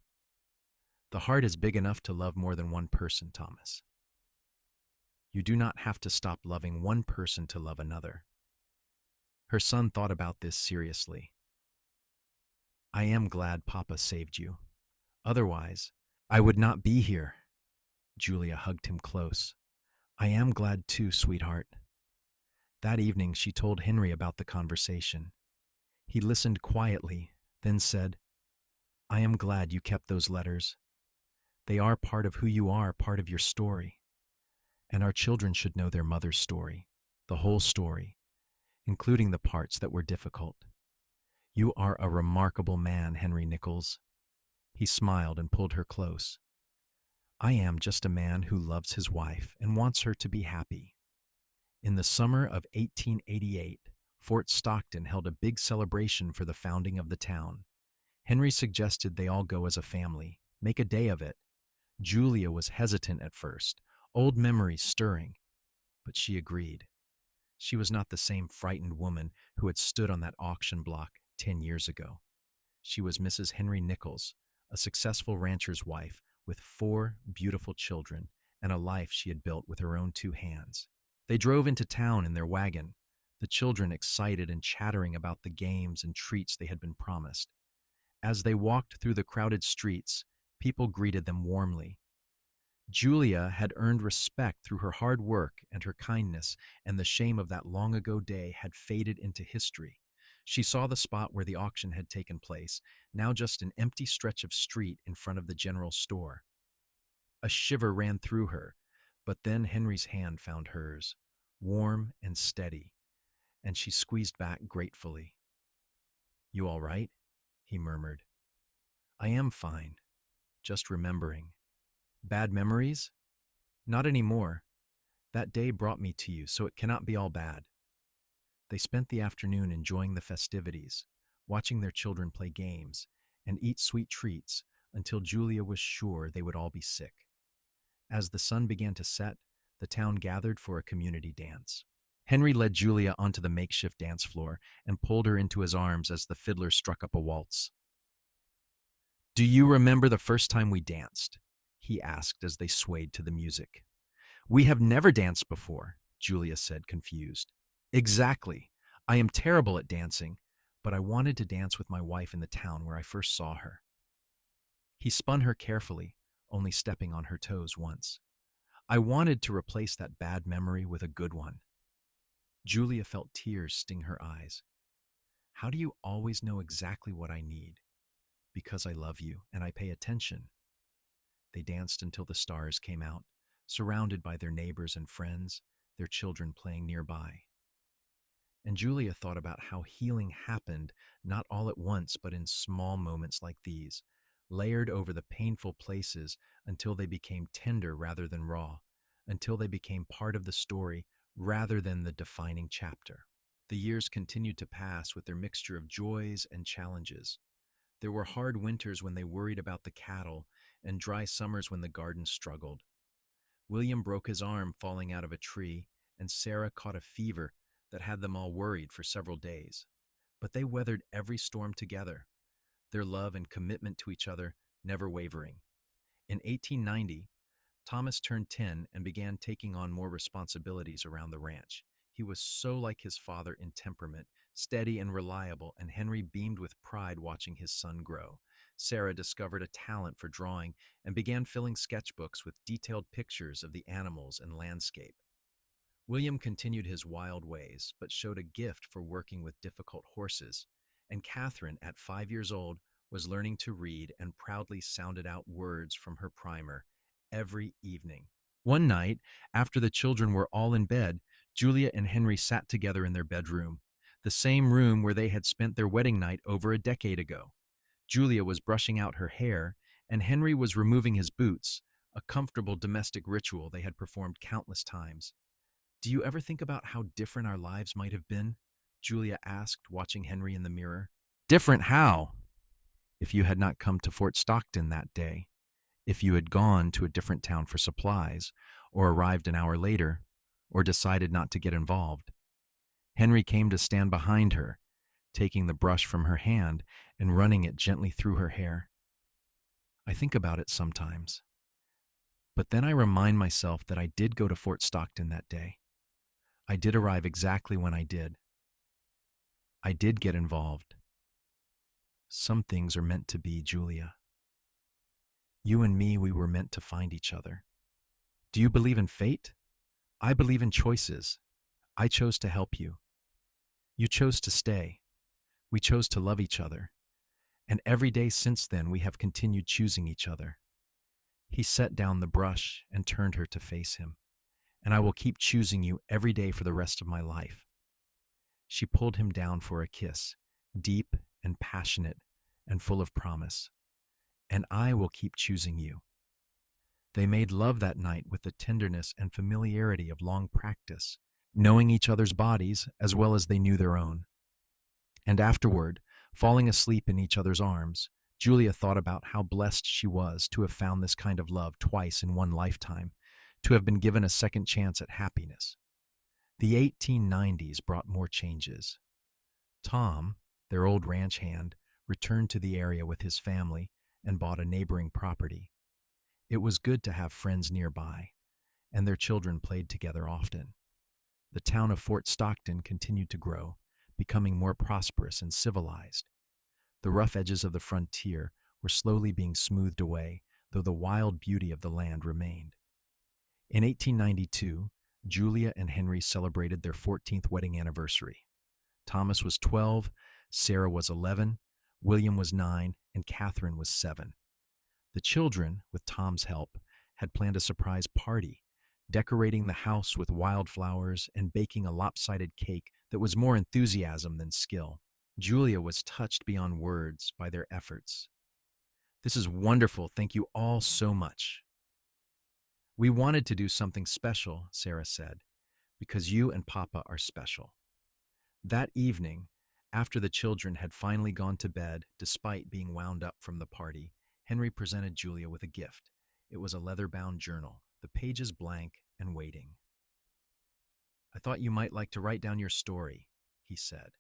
The heart is big enough to love more than one person, Thomas. You do not have to stop loving one person to love another." Her son thought about this seriously. "I am glad Papa saved you. Otherwise, I would not be here." Julia hugged him close. "I am glad too, sweetheart." That evening she told Henry about the conversation. He listened quietly, then said, "I am glad you kept those letters. They are part of who you are, part of your story. And our children should know their mother's story, the whole story, including the parts that were difficult. You are a remarkable man, Henry Nichols." He smiled and pulled her close. "I am just a man who loves his wife and wants her to be happy." In the summer of 1888, Fort Stockton held a big celebration for the founding of the town. Henry suggested they all go as a family, make a day of it. Julia was hesitant at first, old memories stirring, but she agreed. She was not the same frightened woman who had stood on that auction block 10 years ago. She was Mrs. Henry Nichols, a successful rancher's wife with 4 beautiful children and a life she had built with her own 2 hands. They drove into town in their wagon, the children excited and chattering about the games and treats they had been promised. As they walked through the crowded streets, people greeted them warmly. Julia had earned respect through her hard work and her kindness, and the shame of that long-ago day had faded into history. She saw the spot where the auction had taken place, now just an empty stretch of street in front of the general store. A shiver ran through her, but then Henry's hand found hers, warm and steady, and she squeezed back gratefully. "You all right?" he murmured. "I am fine, just remembering." "Bad memories?" "Not anymore. That day brought me to you, so it cannot be all bad." They spent the afternoon enjoying the festivities, watching their children play games, and eat sweet treats until Julia was sure they would all be sick. As the sun began to set, the town gathered for a community dance. Henry led Julia onto the makeshift dance floor and pulled her into his arms as the fiddler struck up a waltz. "Do you remember the first time we danced?" he asked as they swayed to the music. "We have never danced before," Julia said, confused. "Exactly. I am terrible at dancing, but I wanted to dance with my wife in the town where I first saw her." He spun her carefully, only stepping on her toes once. "I wanted to replace that bad memory with a good one." Julia felt tears sting her eyes. "How do you always know exactly what I need?" "Because I love you and I pay attention." They danced until the stars came out, surrounded by their neighbors and friends, their children playing nearby. And Julia thought about how healing happened not all at once, but in small moments like these, layered over the painful places until they became tender rather than raw, until they became part of the story rather than the defining chapter. The years continued to pass with their mixture of joys and challenges. There were hard winters when they worried about the cattle and dry summers when the garden struggled. William broke his arm falling out of a tree, and Sarah caught a fever that had them all worried for several days. But they weathered every storm together, their love and commitment to each other never wavering. In 1890, Thomas turned 10 and began taking on more responsibilities around the ranch. He was so like his father in temperament, steady and reliable, and Henry beamed with pride watching his son grow. Sarah discovered a talent for drawing and began filling sketchbooks with detailed pictures of the animals and landscape. William continued his wild ways, but showed a gift for working with difficult horses, and Catherine, at 5 years old, was learning to read and proudly sounded out words from her primer every evening. One night, after the children were all in bed, Julia and Henry sat together in their bedroom, the same room where they had spent their wedding night over a decade ago. Julia was brushing out her hair, and Henry was removing his boots, a comfortable domestic ritual they had performed countless times. "Do you ever think about how different our lives might have been?" Julia asked, watching Henry in the mirror. "Different how?" "If you had not come to Fort Stockton that day, if you had gone to a different town for supplies, or arrived an hour later, or decided not to get involved." Henry came to stand behind her, taking the brush from her hand and running it gently through her hair. "I think about it sometimes. But then I remind myself that I did go to Fort Stockton that day. I did arrive exactly when I did. I did get involved. Some things are meant to be, Julia. You and me, we were meant to find each other. Do you believe in fate? I believe in choices. I chose to help you. You chose to stay. We chose to love each other. And every day since then, we have continued choosing each other." He set down the brush and turned her to face him. "And I will keep choosing you every day for the rest of my life." She pulled him down for a kiss, deep and passionate and full of promise. "And I will keep choosing you." They made love that night with the tenderness and familiarity of long practice, knowing each other's bodies as well as they knew their own. And afterward, falling asleep in each other's arms, Julia thought about how blessed she was to have found this kind of love twice in one lifetime, to have been given a second chance at happiness. The 1890s brought more changes. Tom, their old ranch hand, returned to the area with his family and bought a neighboring property. It was good to have friends nearby, and their children played together often. The town of Fort Stockton continued to grow, becoming more prosperous and civilized. The rough edges of the frontier were slowly being smoothed away, though the wild beauty of the land remained. In 1892, Julia and Henry celebrated their 14th wedding anniversary. Thomas was 12, Sarah was 11, William was 9, and Catherine was 7. The children, with Tom's help, had planned a surprise party, decorating the house with wildflowers and baking a lopsided cake that was more enthusiasm than skill. Julia was touched beyond words by their efforts. "This is wonderful. Thank you all so much." "We wanted to do something special," Sarah said, "because you and Papa are special." That evening, after the children had finally gone to bed, despite being wound up from the party, Henry presented Julia with a gift. It was a leather-bound journal, the pages blank and waiting. "I thought you might like to write down your story," he said,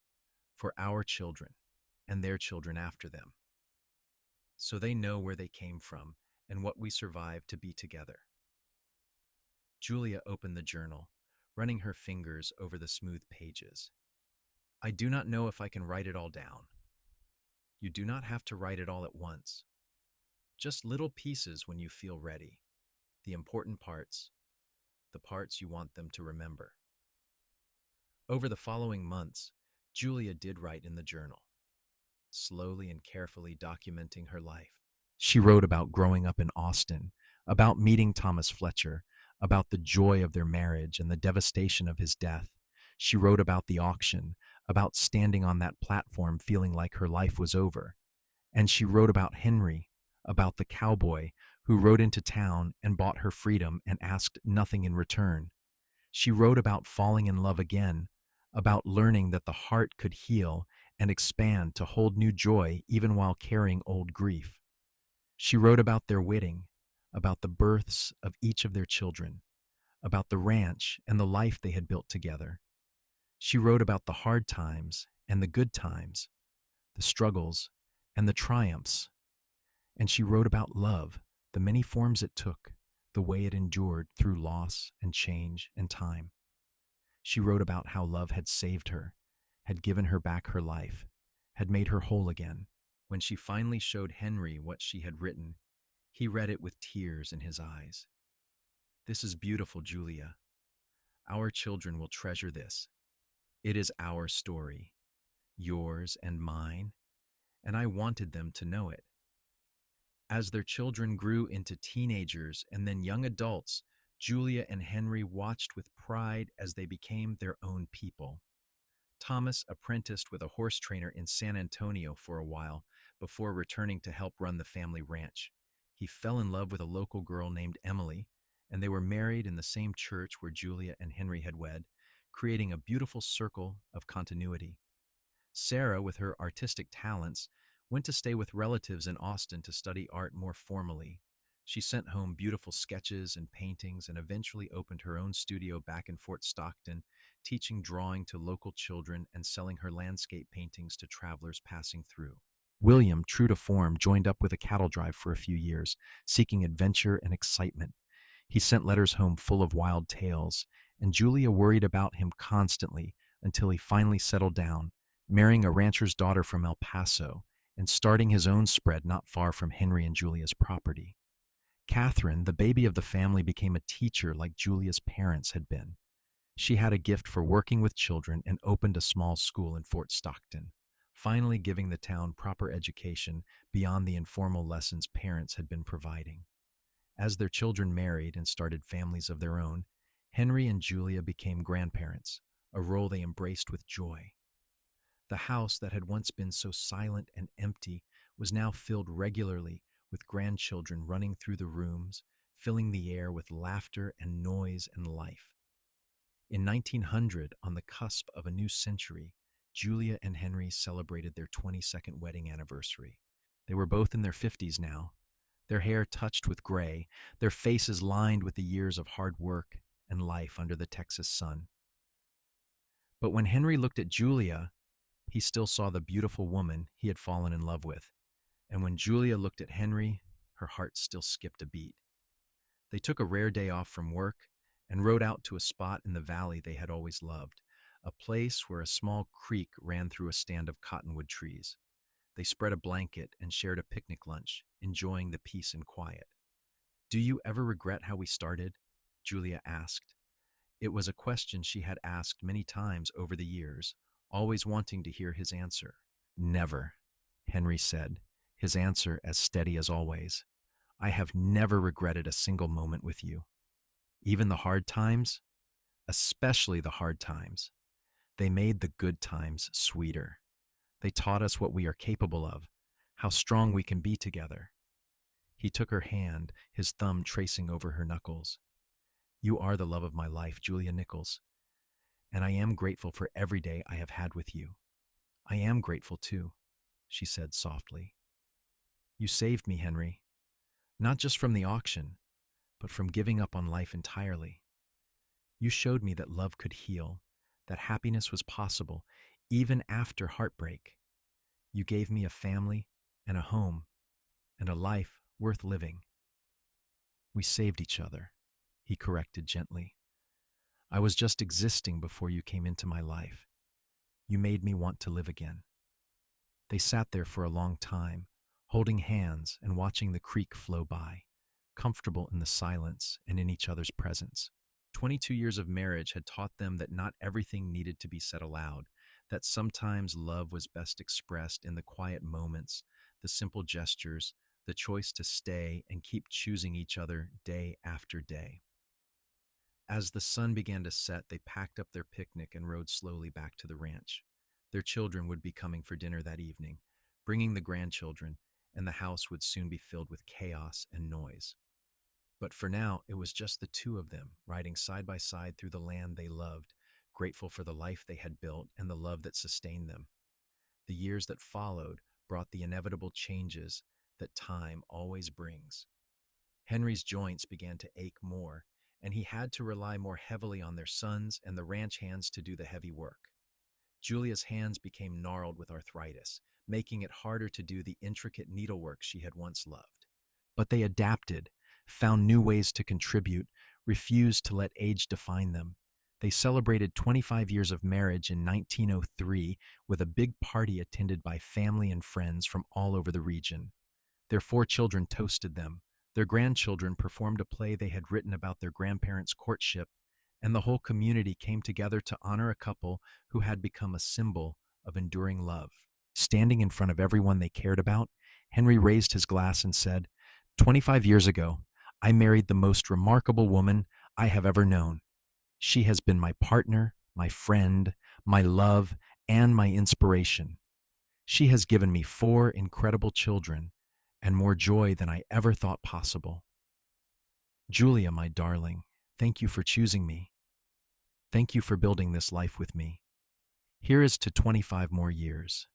"for our children and their children after them, so they know where they came from and what we survived to be together." Julia opened the journal, running her fingers over the smooth pages. "I do not know if I can write it all down." "You do not have to write it all at once. Just little pieces when you feel ready. The important parts, the parts you want them to remember." Over the following months, Julia did write in the journal, slowly and carefully documenting her life. She wrote about growing up in Austin, about meeting Thomas Fletcher, about the joy of their marriage and the devastation of his death. She wrote about the auction, about standing on that platform feeling like her life was over. And she wrote about Henry, about the cowboy who rode into town and bought her freedom and asked nothing in return. She wrote about falling in love again, about learning that the heart could heal and expand to hold new joy even while carrying old grief. She wrote about their wedding, about the births of each of their children, about the ranch and the life they had built together. She wrote about the hard times and the good times, the struggles and the triumphs. And she wrote about love, the many forms it took, the way it endured through loss and change and time. She wrote about how love had saved her, had given her back her life, had made her whole again. When she finally showed Henry what she had written, he read it with tears in his eyes. "This is beautiful, Julia. Our children will treasure this. It is our story, yours and mine, and I wanted them to know it." As their children grew into teenagers and then young adults, Julia and Henry watched with pride as they became their own people. Thomas apprenticed with a horse trainer in San Antonio for a while before returning to help run the family ranch. He fell in love with a local girl named Emily, and they were married in the same church where Julia and Henry had wed, creating a beautiful circle of continuity. Sarah, with her artistic talents, went to stay with relatives in Austin to study art more formally. She sent home beautiful sketches and paintings and eventually opened her own studio back in Fort Stockton, teaching drawing to local children and selling her landscape paintings to travelers passing through. William, true to form, joined up with a cattle drive for a few years, seeking adventure and excitement. He sent letters home full of wild tales, and Julia worried about him constantly until he finally settled down, marrying a rancher's daughter from El Paso and starting his own spread not far from Henry and Julia's property. Catherine, the baby of the family, became a teacher like Julia's parents had been. She had a gift for working with children and opened a small school in Fort Stockton, finally giving the town proper education beyond the informal lessons parents had been providing. As their children married and started families of their own, Henry and Julia became grandparents, a role they embraced with joy. The house that had once been so silent and empty was now filled regularly with grandchildren running through the rooms, filling the air with laughter and noise and life. In 1900, on the cusp of a new century, Julia and Henry celebrated their 22nd wedding anniversary. They were both in their 50s now, their hair touched with gray, their faces lined with the years of hard work and life under the Texas sun. But when Henry looked at Julia, he still saw the beautiful woman he had fallen in love with. And when Julia looked at Henry, her heart still skipped a beat. They took a rare day off from work and rode out to a spot in the valley they had always loved, a place where a small creek ran through a stand of cottonwood trees. They spread a blanket and shared a picnic lunch, enjoying the peace and quiet. "Do you ever regret how we started?" Julia asked. It was a question she had asked many times over the years, always wanting to hear his answer. "Never," Henry said, his answer as steady as always. "I have never regretted a single moment with you. Even the hard times, especially the hard times, they made the good times sweeter. They taught us what we are capable of, how strong we can be together." He took her hand, his thumb tracing over her knuckles. "You are the love of my life, Julia Nichols, and I am grateful for every day I have had with you." "I am grateful too," she said softly. "You saved me, Henry, not just from the auction, but from giving up on life entirely. You showed me that love could heal, that happiness was possible, even after heartbreak. You gave me a family and a home and a life worth living." "We saved each other," he corrected gently. "I was just existing before you came into my life. You made me want to live again." They sat there for a long time, holding hands and watching the creek flow by, comfortable in the silence and in each other's presence. 22 years of marriage had taught them that not everything needed to be said aloud, that sometimes love was best expressed in the quiet moments, the simple gestures, the choice to stay and keep choosing each other day after day. As the sun began to set, they packed up their picnic and rode slowly back to the ranch. Their children would be coming for dinner that evening, bringing the grandchildren, and the house would soon be filled with chaos and noise. But for now, it was just the two of them, riding side by side through the land they loved, grateful for the life they had built and the love that sustained them. The years that followed brought the inevitable changes that time always brings. Henry's joints began to ache more, and he had to rely more heavily on their sons and the ranch hands to do the heavy work. Julia's hands became gnarled with arthritis, making it harder to do the intricate needlework she had once loved. But they adapted, found new ways to contribute, refused to let age define them. They celebrated 25 years of marriage in 1903 with a big party attended by family and friends from all over the region. Their four children toasted them. Their grandchildren performed a play they had written about their grandparents' courtship, and the whole community came together to honor a couple who had become a symbol of enduring love. Standing in front of everyone they cared about, Henry raised his glass and said, 25 years ago, I married the most remarkable woman I have ever known. She has been my partner, my friend, my love, and my inspiration. She has given me four incredible children and more joy than I ever thought possible. Julia, my darling, thank you for choosing me. Thank you for building this life with me. Here is to 25 more years.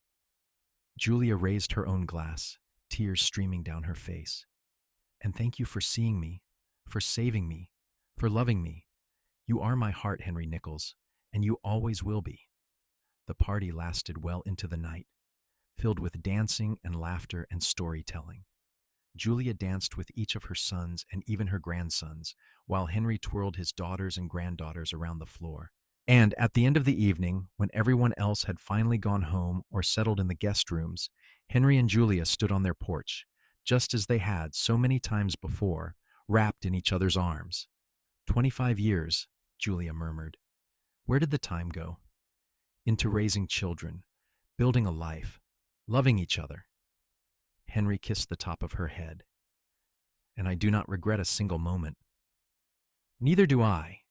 Julia raised her own glass, tears streaming down her face. And thank you for seeing me, for saving me, for loving me. You are my heart, Henry Nichols, and you always will be. The party lasted well into the night, filled with dancing and laughter and storytelling. Julia danced with each of her sons and even her grandsons, while Henry twirled his daughters and granddaughters around the floor. And at the end of the evening, when everyone else had finally gone home or settled in the guest rooms, Henry and Julia stood on their porch, just as they had so many times before, wrapped in each other's arms. 25 years, Julia murmured. Where did the time go? Into raising children, building a life, loving each other. Henry kissed the top of her head. And I do not regret a single moment. Neither do I.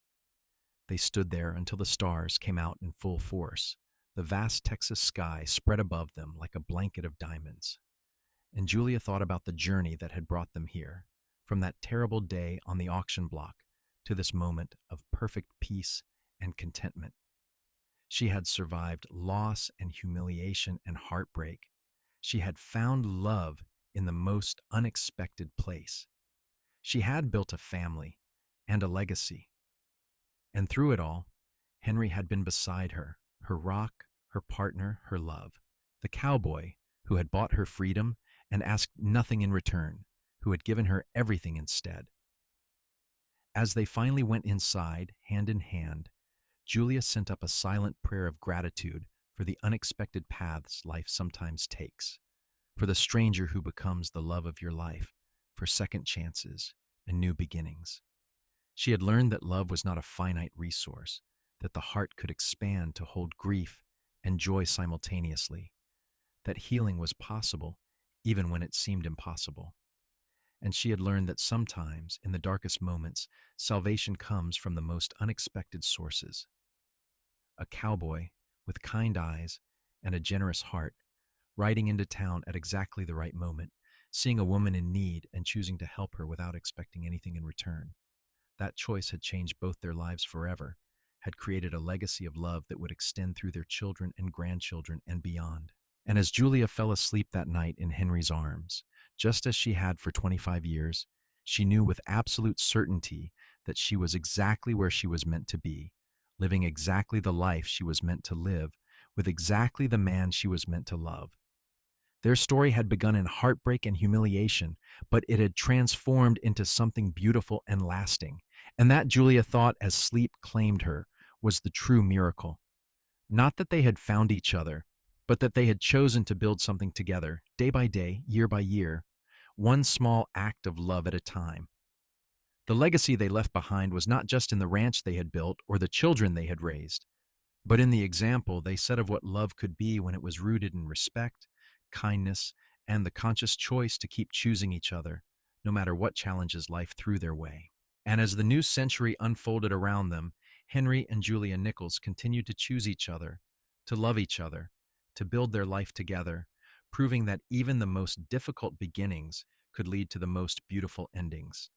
They stood there until the stars came out in full force. The vast Texas sky spread above them like a blanket of diamonds. And Julia thought about the journey that had brought them here, from that terrible day on the auction block to this moment of perfect peace and contentment. She had survived loss and humiliation and heartbreak. She had found love in the most unexpected place. She had built a family and a legacy. And through it all, Henry had been beside her, her rock, her partner, her love, the cowboy who had bought her freedom and asked nothing in return, who had given her everything instead. As they finally went inside, hand in hand, Julia sent up a silent prayer of gratitude for the unexpected paths life sometimes takes, for the stranger who becomes the love of your life, for second chances and new beginnings. She had learned that love was not a finite resource, that the heart could expand to hold grief and joy simultaneously, that healing was possible even when it seemed impossible. And she had learned that sometimes, in the darkest moments, salvation comes from the most unexpected sources. A cowboy with kind eyes and a generous heart, riding into town at exactly the right moment, seeing a woman in need and choosing to help her without expecting anything in return. That choice had changed both their lives forever, had created a legacy of love that would extend through their children and grandchildren and beyond. And as Julia fell asleep that night in Henry's arms, just as she had for 25 years, she knew with absolute certainty that she was exactly where she was meant to be, living exactly the life she was meant to live, with exactly the man she was meant to love. Their story had begun in heartbreak and humiliation, but it had transformed into something beautiful and lasting. And that, Julia thought as sleep claimed her, was the true miracle. Not that they had found each other, but that they had chosen to build something together, day by day, year by year, one small act of love at a time. The legacy they left behind was not just in the ranch they had built or the children they had raised, but in the example they set of what love could be when it was rooted in respect, kindness, and the conscious choice to keep choosing each other, no matter what challenges life threw their way. And as the new century unfolded around them, Henry and Julia Nichols continued to choose each other, to love each other, to build their life together, proving that even the most difficult beginnings could lead to the most beautiful endings.